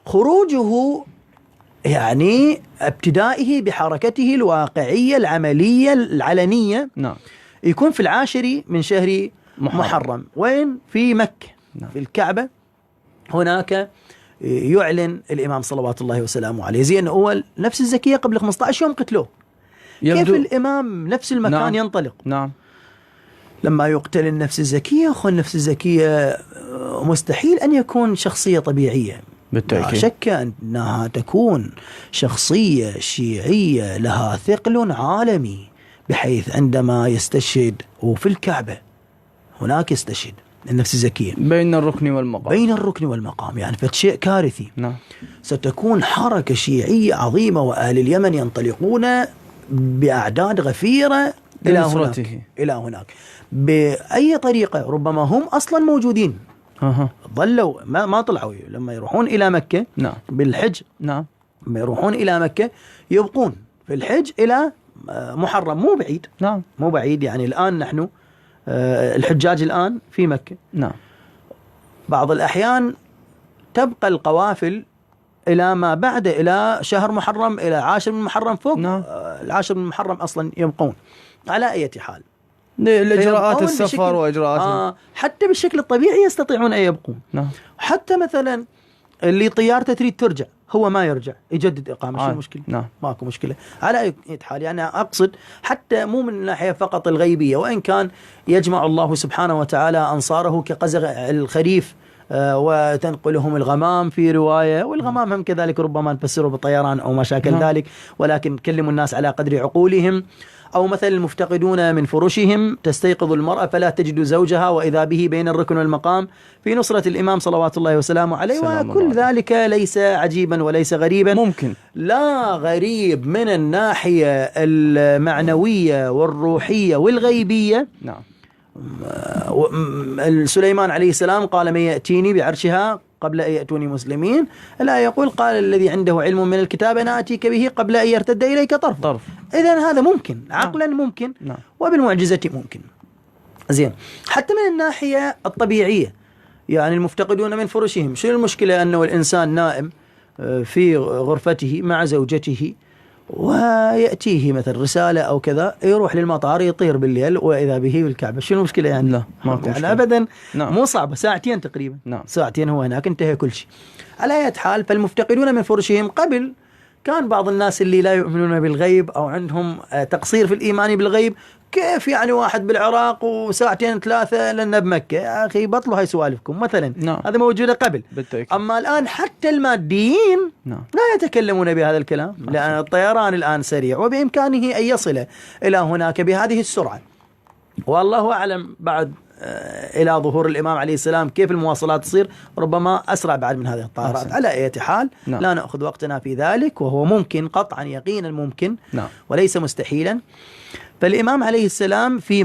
خروجه يعني ابتدائه بحركته الواقعية العملية العلنية. نعم. يكون في 10 من شهر محرم. وين؟ في مكة. نعم. في الكعبة. هناك يعلن الإمام صلوات الله وسلامه عليه. زين أول نفس الزكية قبل 15 يوم قتلوه. كيف الإمام نفس المكان نعم. ينطلق؟ نعم. لما يقتل النفس الزكية، أخو النفس الزكية مستحيل أن يكون شخصية طبيعية. بالتأكيد. لا شك أنها تكون شخصية شيعية لها ثقل عالمي، بحيث عندما يستشهد وفي الكعبة هناك يستشهد النفس الزكية بين الركن والمقام. بين الركن والمقام، يعني فشيء كارثي. نعم. ستكون حركة شيعية عظيمة، وأهل اليمن ينطلقون بأعداد غفيرة إلى هناك بأي طريقة. ربما هم أصلا موجودين ظلوا ما طلعوا لما يروحون إلى مكة. نعم. بالحج. نعم. لما يروحون إلى مكة يبقون في الحج إلى محرم، مو بعيد. نعم. مو بعيد، يعني الآن نحن الحجاج الآن في مكة. نعم. بعض الأحيان تبقى القوافل إلى ما بعد، إلى شهر محرم، إلى 10 من محرم فوق. نعم. 10 من محرم أصلا يبقون. على أي حال لإجراءات السفر وإجراءات حتى بالشكل الطبيعي يستطيعون أن يبقون. نعم. حتى مثلا اللي طيارته تريد ترجع هو ما يرجع، يجدد إقامة. شو المشكلة؟ نعم. ماكو مشكلة على أي حال. يعني أقصد حتى مو من ناحية فقط الغيبية، وإن كان يجمع الله سبحانه وتعالى أنصاره كقزغ الخريف وتنقلهم الغمام في رواية، والغمام هم كذلك ربما نفسره بالطيران أو ما شاكل ذلك، ولكن كلموا الناس على قدر عقولهم. أو مثل المفتقدون من فرشهم تستيقظ المرأة فلا تجد زوجها وإذا به بين الركن والمقام في نصرة الإمام صلوات الله وسلامه عليه. وكل ذلك ليس عجيبا وليس غريبا، ممكن لا غريب من الناحية المعنوية والروحية والغيبية. نعم. سليمان عليه السلام قال من يأتيني بعرشها قبل أن يأتوني مسلمين، لا يقول قال الذي عنده علم من الكتاب أنا آتيك به قبل أن يرتد إليك طرف. إذن هذا ممكن عقلا، ممكن. وبالمعجزة ممكن. زين. حتى من الناحية الطبيعية، يعني المفتقدون من فرشهم، شنو المشكلة أنه الإنسان نائم في غرفته مع زوجته ويأتيه مثل رسالة أو كذا، يروح للمطار يطير بالليل وإذا به بالكعبة، شنو المشكلة يعني؟ لا ماكو يعني أبدا. نعم. مو صعبة، ساعتين تقريبا. نعم. ساعتين هو هناك انتهى كل شيء. على أي حال، فالمفتقدون من فرشهم قبل كان بعض الناس اللي لا يؤمنون بالغيب أو عندهم تقصير في الإيمان بالغيب، كيف يعني واحد بالعراق وساعتين 3 لنا بمكة؟ يا أخي بطلوا هاي سوالفكم مثلا. نعم. هذا موجودة قبل بالتأكيد. أما الآن حتى الماديين نعم. لا يتكلمون بهذا الكلام، لأن الطيران الآن سريع وبإمكانه أن يصل إلى هناك بهذه السرعة. والله أعلم بعد إلى ظهور الإمام عليه السلام كيف المواصلات تصير، ربما أسرع بعد من هذه الطائرات. على أي حال نعم. لا نأخذ وقتنا في ذلك، وهو ممكن قطعا يقينا ممكن. نعم. وليس مستحيلا. فالإمام عليه السلام في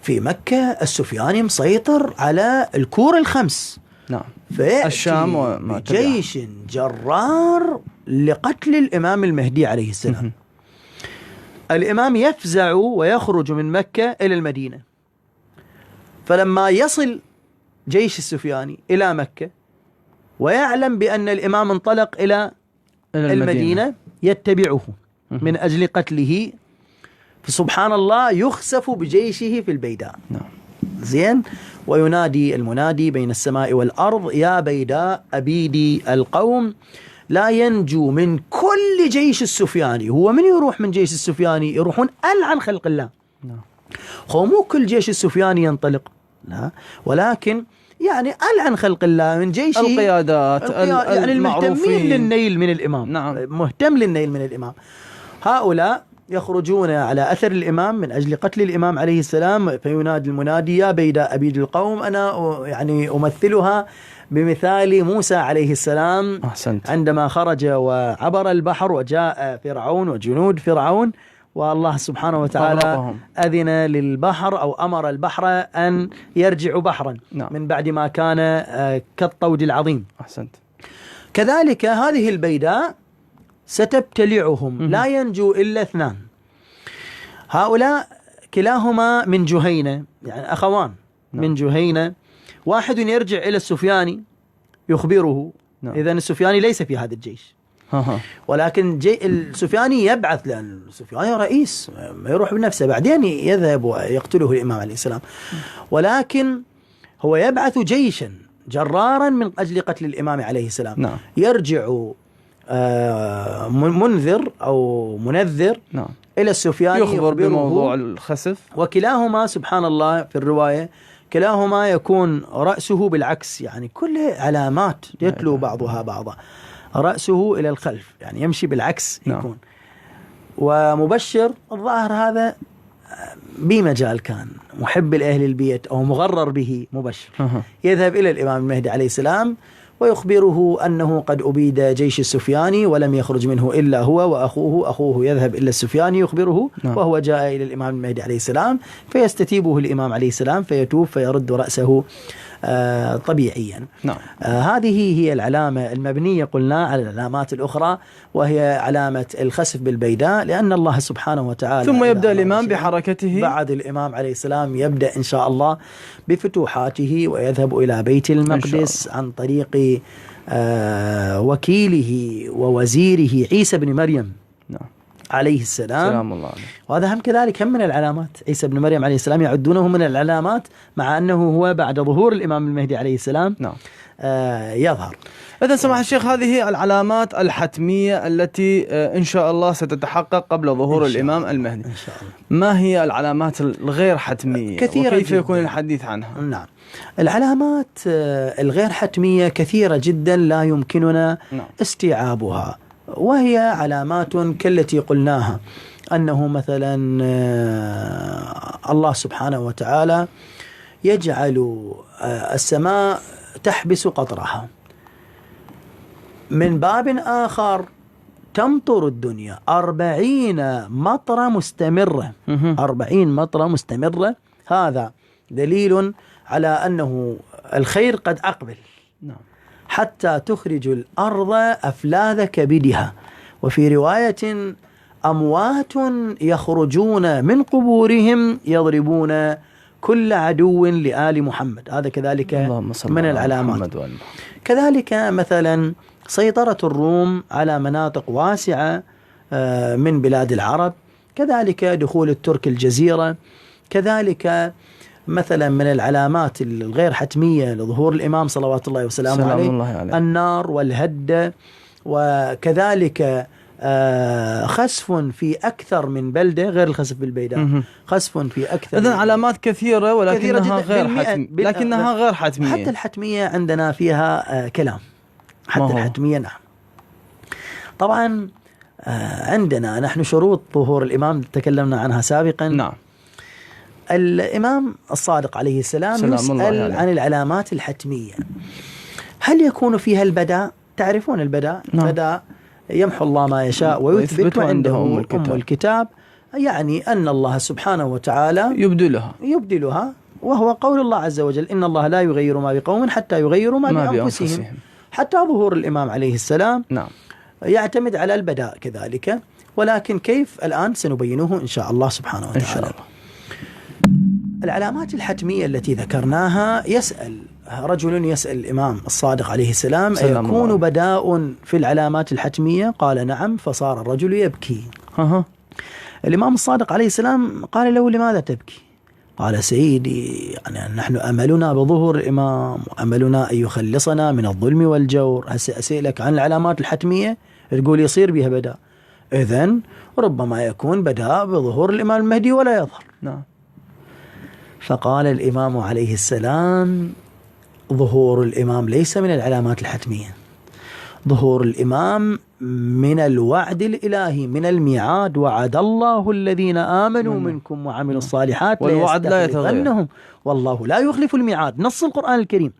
مكة السفياني مسيطر على الكور الخمس. نعم. فيأتي الشام وما جيش جرار لقتل الإمام المهدي عليه السلام. الإمام يفزع ويخرج من مكة إلى المدينة. فلما يصل جيش السفياني إلى مكة ويعلم بأن الإمام انطلق إلى المدينة يتبعه من أجل قتله، فسبحان الله يخسف بجيشه في البيداء. زين. وينادي المنادي بين السماء والأرض: يا بيداء أبيدي القوم، لا ينجو من كل جيش السفياني. هو من يروح من جيش السفياني؟ يروحون ألعن خلق الله. هو مو كل جيش السفياني ينطلق، لا، ولكن يعني ألعن خلق الله من جيشه، القيادات يعني المهتمين للنيل من الإمام. نعم. مهتم للنيل من الإمام. هؤلاء يخرجون على أثر الإمام من أجل قتل الإمام عليه السلام. فينادي المنادي: يا بيداء أبيد القوم. أنا يعني أمثلها بمثال موسى عليه السلام. أحسنت. عندما خرج وعبر البحر وجاء فرعون وجنود فرعون، والله سبحانه وتعالى أذن للبحر أو أمر البحر أن يرجع بحرا. نعم. من بعد ما كان كالطود العظيم. أحسنت. كذلك هذه البيداء ستبتلعهم، لا ينجو إلا 2. هؤلاء كلاهما من جهينة، يعني أخوان. نعم. من جهينة. واحد يرجع إلى السفياني يخبره. نعم. إذن السفياني ليس في هذا الجيش. ولكن السفياني يبعث، لأن السفياني رئيس ما يروح بنفسه، بعدين يذهب ويقتله الإمام عليه السلام. ولكن هو يبعث جيشا جرارا من أجل قتل الإمام عليه السلام. نعم. يرجع منذر أو منذر. نعم. إلى السفياني يخبر بموضوع الخسف. وكلاهما سبحان الله في الرواية كلاهما يكون رأسه بالعكس، يعني كل علامات يتلو بعضها بعضا. رأسه إلى الخلف، يعني يمشي بالعكس يكون. نعم. ومبشر الظاهر هذا بمجال كان محب لأهل البيت أو مغرر به مبشر. يذهب إلى الإمام المهدي عليه السلام ويخبره أنه قد أبيد جيش السفياني ولم يخرج منه إلا هو وأخوه. أخوه يذهب إلى السفياني يخبره. نعم. وهو جاء إلى الإمام المهدي عليه السلام فيستتيبه الإمام عليه السلام فيتوب فيرد رأسه طبيعيا. نعم. هذه هي العلامة المبنية قلنا على العلامات الأخرى، وهي علامة الخسف بالبيداء، لأن الله سبحانه وتعالى ثم يبدأ الإمام بحركته. بعد الإمام عليه السلام يبدأ إن شاء الله بفتوحاته ويذهب إلى بيت المقدس عن طريق وكيله ووزيره عيسى بن مريم. نعم. عليه السلام. سلام الله عليه. وهذا هم كذلك هم من العلامات. عيسى بن مريم عليه السلام يعدونه من العلامات، مع أنه هو بعد ظهور الإمام المهدي عليه السلام. نعم. يظهر. إذن سماحة الشيخ، هذه العلامات الحتمية التي إن شاء الله ستتحقق قبل ظهور الإمام المهدي. إن شاء الله. ما هي العلامات الغير حتمية كثيرة وكيف جداً. يكون الحديث عنها؟ نعم. العلامات الغير حتمية كثيرة جدا لا يمكننا استيعابها، وهي علامات كالتي قلناها، أنه مثلا الله سبحانه وتعالى يجعل السماء تحبس قطرها. من باب آخر تمطر الدنيا 40 مطرة مستمرة. 40 مطرة مستمرة. هذا دليل على أنه الخير قد أقبل. نعم. حتى تخرج الأرض أفلاذ كبدها. وفي رواية أموات يخرجون من قبورهم يضربون كل عدو لآل محمد. هذا كذلك من العلامات. كذلك مثلا سيطرة الروم على مناطق واسعة من بلاد العرب، كذلك دخول الترك الجزيرة، كذلك مثلا من العلامات الغير حتمية لظهور الإمام صلوات الله وسلامه عليه النار والهدة، وكذلك خسف في أكثر من بلدة غير الخسف بالبيداء، خسف في أكثر. إذن علامات كثيرة ولكنها غير حتمية. حتى الحتمية عندنا فيها كلام، حتى الحتمية نعم. طبعا عندنا نحن شروط ظهور الإمام تكلمنا عنها سابقا. نعم. الإمام الصادق عليه السلام يسأل عن العلامات الحتمية، هل يكون فيها البداء؟ تعرفون البداء؟ نعم. بداء يمحو الله ما يشاء ويثبت وعنده أم الكتاب، يعني أن الله سبحانه وتعالى يبدلها، وهو قول الله عز وجل إن الله لا يغير ما بقوم حتى يغيروا ما بأنفسهم. حتى ظهور الإمام عليه السلام نعم يعتمد على البداء كذلك، ولكن كيف الآن سنبينه إن شاء الله سبحانه وتعالى. إن شاء الله. العلامات الحتمية التي ذكرناها، رجل يسأل الإمام الصادق عليه السلام أيكون بداء في العلامات الحتمية؟ قال نعم، فصار الرجل يبكي. الإمام الصادق عليه السلام قال له لماذا تبكي؟ قال سيدي يعني نحن أملنا بظهور الإمام، وأملنا أن يخلصنا من الظلم والجور. أسألك عن العلامات الحتمية تقول يصير بها بداء، إذن ربما يكون بداء بظهور الإمام المهدي ولا يظهر. نعم. فقال الإمام عليه السلام ظهور الإمام ليس من العلامات الحتمية، ظهور الإمام من الوعد الإلهي، من الميعاد. وعد الله الذين آمنوا منكم وعملوا الصالحات والوعد لا يتغير، والله لا يخلف الميعاد. نص القرآن الكريم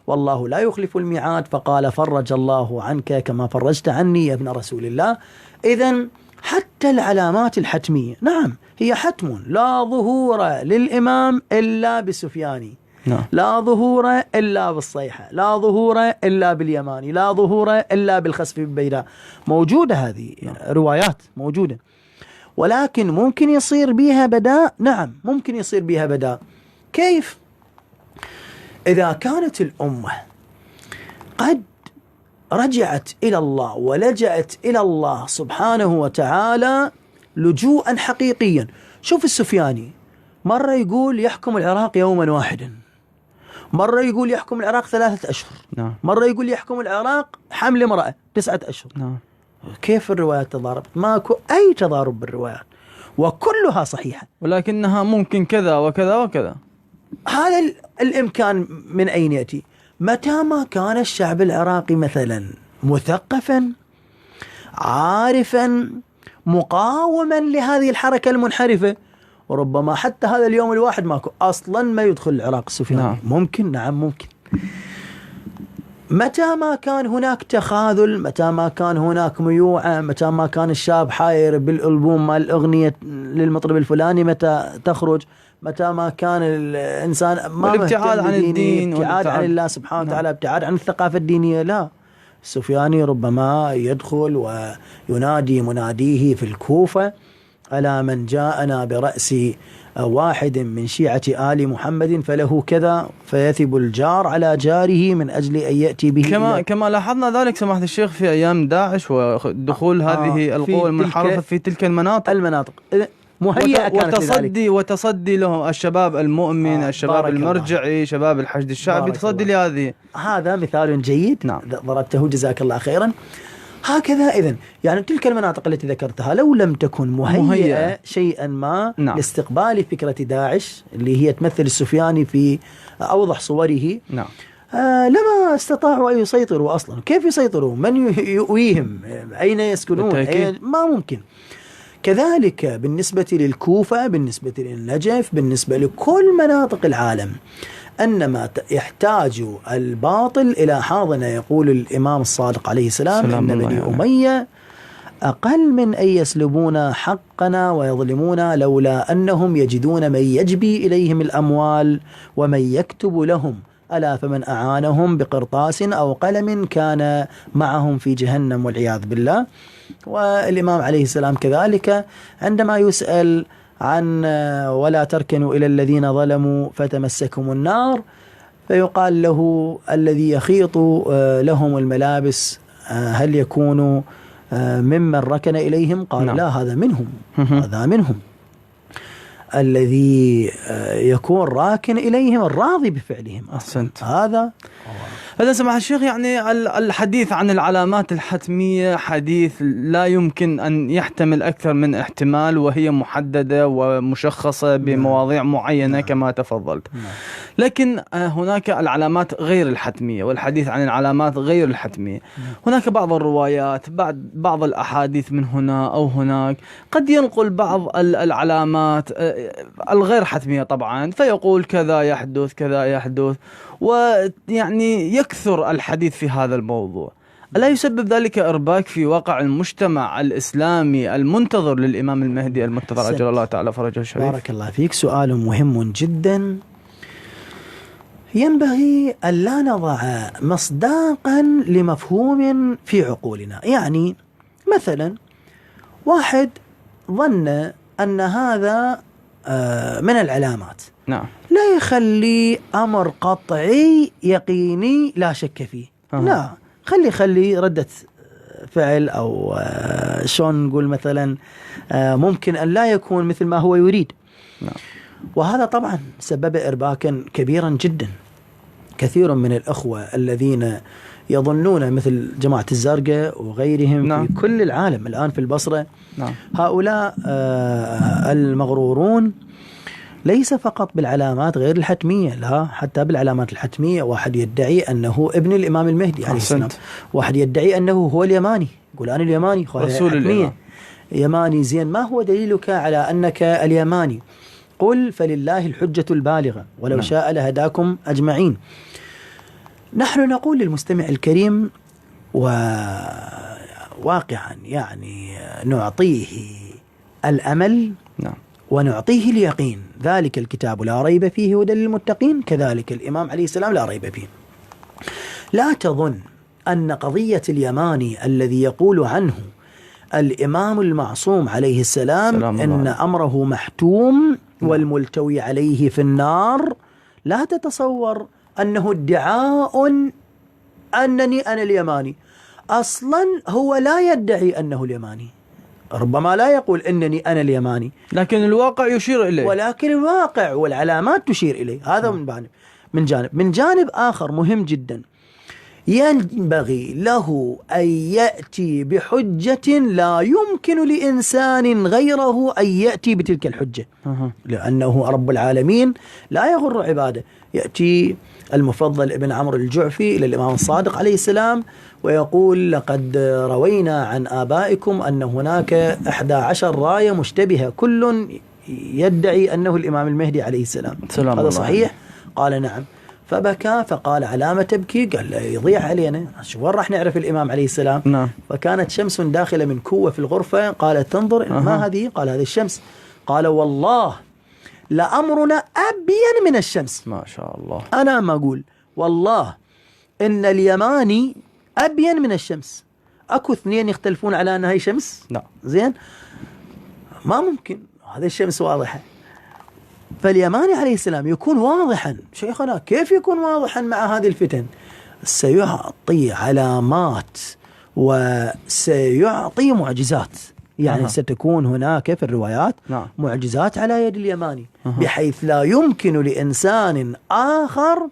والله لا يخلف الميعاد. فقال فرج الله عنك كما فرجت عني يا ابن رسول الله. إذن حتى العلامات الحتمية نعم هي حتم، لا ظهور للإمام إلا بالسفياني، لا ظهور إلا بالصيحة، لا ظهور إلا باليماني، لا ظهور إلا بالخسف بالبيداء. موجودة هذه روايات موجودة، ولكن ممكن يصير بها بداء. نعم ممكن يصير بها بداء. كيف؟ إذا كانت الأمة قد رجعت إلى الله ولجأت إلى الله سبحانه وتعالى لجوءا حقيقيا. شوف السفياني مرة يقول يحكم العراق يوما واحدا، مرة يقول يحكم العراق 3 أشهر، مرة يقول يحكم العراق حمل امرأة 9 أشهر. كيف الروايات تضاربت؟ ماكو أي تضارب بالروايات وكلها صحيحة، ولكنها ممكن كذا وكذا وكذا. هذا الإمكان من أين يأتي؟ متى ما كان الشعب العراقي مثلا مثقفا عارفا مقاوما لهذه الحركة المنحرفة، وربما حتى هذا اليوم الواحد ماكو أصلا ما يدخل العراق السفياني. ممكن، نعم ممكن. متى ما كان هناك تخاذل، متى ما كان هناك ميوعة، متى ما كان الشاب حاير بالألبوم مال الأغنية للمطرب الفلاني متى تخرج، متى ما كان الإنسان ما ابتعاد عن الدين، ابتعاد عن الله سبحانه وتعالى، ابتعاد عن الثقافة الدينية، لا، السفياني ربما يدخل وينادي مناديه في الكوفة: ألا من جاءنا برأس واحد من شيعة آل محمد فله كذا، فيثب الجار على جاره من أجل أن يأتي به. كما لاحظنا ذلك سماحة الشيخ في أيام داعش ودخول هذه القوى المنحرفة في تلك المناطق مهيئة وتصدي له الشباب المؤمن، الشباب المرجعي، شباب الحشد الشعبي، تصدي لهذه. هذا مثال جيد. نعم. ضربته جزاك الله خيرا. هكذا إذن يعني تلك المناطق التي ذكرتها لو لم تكن مهيئة شيئا ما لاستقبال فكرة داعش اللي هي تمثل السفياني في أوضح صوره، لما استطاعوا أن يسيطروا أصلا. كيف يسيطروا؟ من يؤويهم؟ أين يسكنون؟ ما ممكن. كذلك بالنسبة للكوفة، بالنسبة للنجف، بالنسبة لكل مناطق العالم، أنما يحتاج الباطل إلى حاضنة. يقول الإمام الصادق عليه السلام: إن بني أمية أقل من أن يسلبون حقنا ويظلمون لولا أنهم يجدون من يجبي إليهم الأموال ومن يكتب لهم ألا فمن أعانهم بقرطاس أو قلم كان معهم في جهنم والعياذ بالله. والإمام عليه السلام كذلك عندما يسأل عن ولا تركنوا إلى الذين ظلموا فتمسكهم النار، فيقال له الذي يخيط لهم الملابس هل يكون ممن ركن إليهم؟ قال نعم. لا، هذا منهم، هذا منهم. الذي يكون راكن إليهم الراضي بفعلهم. أحسنت. هذا سماحة الشيخ، يعني الحديث عن العلامات الحتمية حديث لا يمكن أن يحتمل أكثر من احتمال، وهي محددة ومشخصة بمواضيع معينة كما تفضلت. لكن هناك العلامات غير الحتمية، والحديث عن العلامات غير الحتمية هناك بعض الروايات، بعض الأحاديث من هنا أو هناك قد ينقل بعض العلامات الغير حتمية طبعا، فيقول كذا يحدث كذا يحدث، ويعني يكثر الحديث في هذا الموضوع. ألا يسبب ذلك إرباك في واقع المجتمع الإسلامي المنتظر للإمام المهدي المنتظر عجل الله تعالى فرجه الشريف؟ بارك الله فيك، سؤال مهم جدا. ينبغي ألا نضع مصداقا لمفهوم في عقولنا. يعني مثلا واحد ظن أن هذا من العلامات، نعم، لا يخلي أمر قطعي يقيني لا شك فيه. لا، خلي ردة فعل أو شون نقول مثلا ممكن أن لا يكون مثل ما هو يريد. نعم. وهذا طبعا سبب إرباكا كبيرا جدا. كثير من الأخوة الذين يظنون مثل جماعة الزرقاء وغيرهم نعم. في كل العالم الآن في البصرة، نعم. هؤلاء المغرورون ليس فقط بالعلامات غير الحتمية، لا، حتى بالعلامات الحتمية. واحد يدعي أنه ابن الإمام المهدي عليه السلام، واحد يدعي أنه هو اليماني، يقول أنا اليماني، رسول الإمام يماني. زين، ما هو دليلك على أنك اليماني؟ قل فلله الحجة البالغة ولو نعم. شاء لهداكم أجمعين. نحن نقول للمستمع الكريم وواقعا يعني نعطيه الأمل، نعم، ونعطيه اليقين. ذلك الكتاب لا ريب فيه هدى للمتقين، كذلك الإمام عليه السلام لا ريب فيه. لا تظن أن قضية اليماني الذي يقول عنه الإمام المعصوم عليه السلام إن أمره محتوم والملتوي عليه في النار، لا تتصور أنه ادعاء أنني أنا اليماني. أصلا هو لا يدعي أنه اليماني، ربما لا يقول إنني أنا اليماني، لكن الواقع يشير إليه، ولكن الواقع والعلامات تشير إليه. هذا من جانب آخر مهم جدا، ينبغي له أن يأتي بحجة لا يمكن لإنسان غيره أن يأتي بتلك الحجة، لأنه رب العالمين لا يغر عباده. يأتي المفضل ابن عمرو الجعفي إلى الإمام الصادق عليه السلام ويقول لقد روينا عن آبائكم أن هناك 11 راية مشتبهة كل يدعي أنه الإمام المهدي عليه السلام، هذا صحيح؟ قال نعم. فبكى فقال علامة تبكي؟ قال لا يضيع علينا، شو وين راح نعرف الإمام عليه السلام؟ نعم. فكانت شمس داخلة من كوة في الغرفة، قالت تنظر ما هذه؟ قال هذه الشمس. قال والله لأمرنا أبين من الشمس. ما شاء الله. أنا ما أقول والله إن اليماني أبين من الشمس. أكو اثنين يختلفون على أنها هي شمس؟ لا. زين، ما ممكن، هذه الشمس واضحة. فاليماني عليه السلام يكون واضحا. شيخنا كيف يكون واضحا مع هذه الفتن؟ سيعطي علامات وسيعطي معجزات، يعني ستكون هناك في الروايات معجزات على يد اليماني، بحيث لا يمكن لإنسان آخر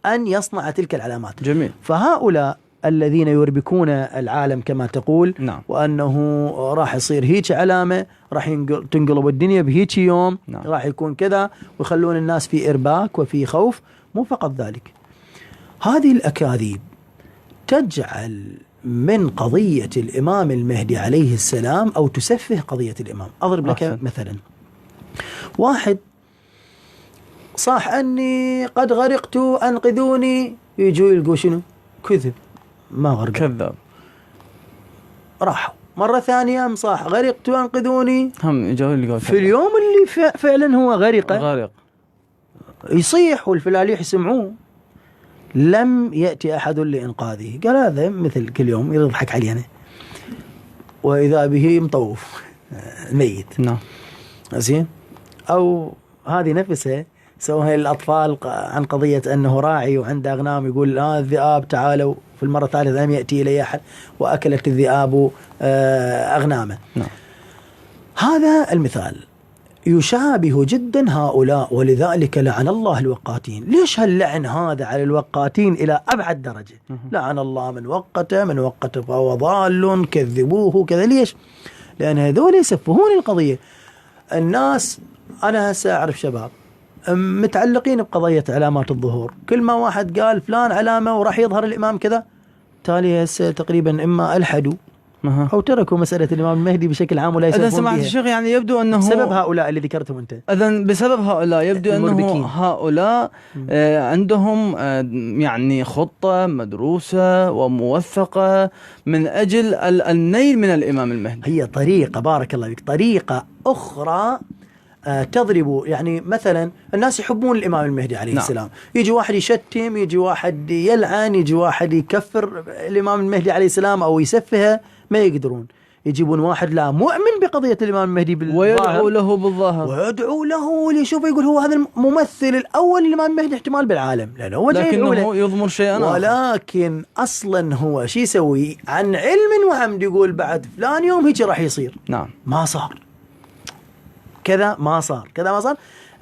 أن يصنع تلك العلامات. جميل. فهؤلاء الذين يربكون العالم كما تقول، وأنه راح يصير هيك علامة، راح تنقلب الدنيا بهيك يوم، راح يكون كذا، ويخلون الناس في إرباك وفي خوف. مو فقط ذلك، هذه الأكاذيب تجعل من قضية الإمام المهدي عليه السلام أو تسفه قضية الإمام. أضرب لك مثلا، واحد صاح أني قد غرقت أنقذوني، يجوا يلقوا شنو؟ كذب، ما غرق، كذاب. راحوا مرة ثانية صاح غرقت أنقذوني، هم يجوا يلقوا في اليوم اللي فعلا هو غرق غارق يصيح والفلاليح يسمعوه، لم يأتي أحد لإنقاذه. قال هذا مثل كل يوم يضحك علينا، وإذا به مطوف ميت. نعم. زين. أو هذه نفسها سووها للأطفال عن قضية أنه راعي وعنده أغنام، يقول الذئاب تعالوا، في المرة الثالثة لم يأتي إلي أحد وأكلت الذئاب أغنامه. نعم. هذا المثال يشابه جدا هؤلاء، ولذلك لعن الله الوقاتين. ليش هاللعن هذا على الوقاتين إلى أبعد درجة؟ لعن الله من وقت فهو ضال، كذبوه كذا. ليش؟ لأن هذول يسفهون القضية. الناس أنا هسه أعرف شباب متعلقين بقضية علامات الظهور، كل ما واحد قال فلان علامة وراح يظهر الإمام كذا، تالي هسه تقريبا إما ألحدوا أو تركوا مسألة الإمام المهدي بشكل عام ولا يسلمون بها. إذا سمعت الشيخ يعني يبدو أنه بسبب هؤلاء اللي ذكرتهم أنت. إذن بسبب هؤلاء يبدو أنه هؤلاء عندهم يعني خطة مدروسة وموثقة من أجل النيل من الإمام المهدي. هي طريقة، بارك الله فيك، طريقة أخرى تضرب. يعني مثلا الناس يحبون الإمام المهدي عليه السلام، يجي واحد يشتم، يجي واحد يلعن، يجي واحد يكفر الإمام المهدي عليه السلام أو يسفهه، ما يقدرون. يجيبون واحد لا مؤمن بقضية الإمام المهدي ويدعو له بالظاهر، ويدعو له ليشوفه، يقول هو هذا الممثل الأول للإمام المهدي احتمال بالعالم، لأنه هو لكنه يضمر شيئا آخر. ولكن أصلا هو شي يسوي عن علم وعمد، يقول بعد فلان يوم هيك راح يصير. نعم. ما صار كذا، ما صار كذا، ما صار.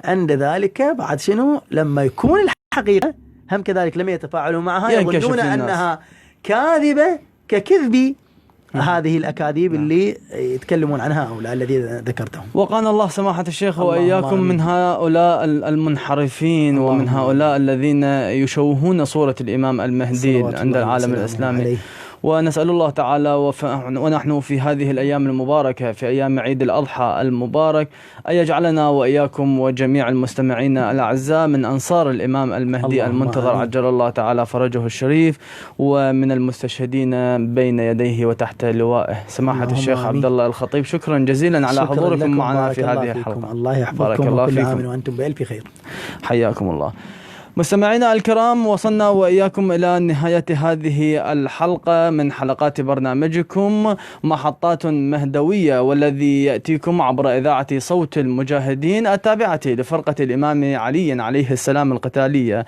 عند ذلك بعد شنو؟ لما يكون الحقيقة هم كذلك لم يتفاعلوا معها، يظنون أنها كاذبة ككذب هذه الأكاذيب اللي يتكلمون عنها هؤلاء الذي ذكرتهم. وقانا الله سماحة الشيخ وإياكم من هؤلاء المنحرفين ومن هؤلاء الذين يشوهون صورة الإمام المهدي عند العالم الإسلامي. ونسأل الله تعالى ونحن في هذه الأيام المباركة، في أيام عيد الأضحى المبارك، أن يجعلنا وإياكم وجميع المستمعين الأعزاء من أنصار الإمام المهدي المنتظر عجل الله تعالى فرجه الشريف، ومن المستشهدين بين يديه وتحت لوائه. سماحة الشيخ عبد الله الخطيب، شكرا جزيلا على حضوركم معنا في هذه الحلقة. الله يحفظكم وكل عام وأنتم بألف خير. حياكم الله. مستمعينا الكرام، وصلنا وإياكم إلى نهاية هذه الحلقة من حلقات برنامجكم محطات مهدوية، والذي يأتيكم عبر إذاعة صوت المجاهدين التابعة لفرقة الإمام علي عليه السلام القتالية،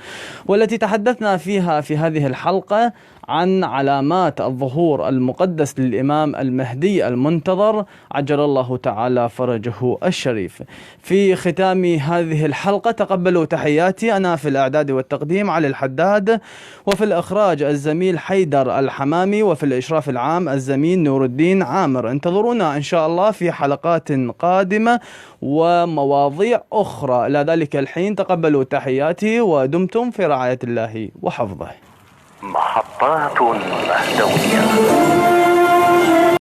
والتي تحدثنا فيها في هذه الحلقة عن علامات الظهور المقدس للإمام المهدي المنتظر عجل الله تعالى فرجه الشريف. في ختام هذه الحلقة تقبلوا تحياتي أنا في الإعداد والتقديم علي الحداد، وفي الإخراج الزميل حيدر الحمامي، وفي الإشراف العام الزميل نور الدين عامر. انتظرونا إن شاء الله في حلقات قادمة ومواضيع أخرى. إلى ذلك الحين تقبلوا تحياتي ودمتم في رعاية الله وحفظه. محطات مهدوية.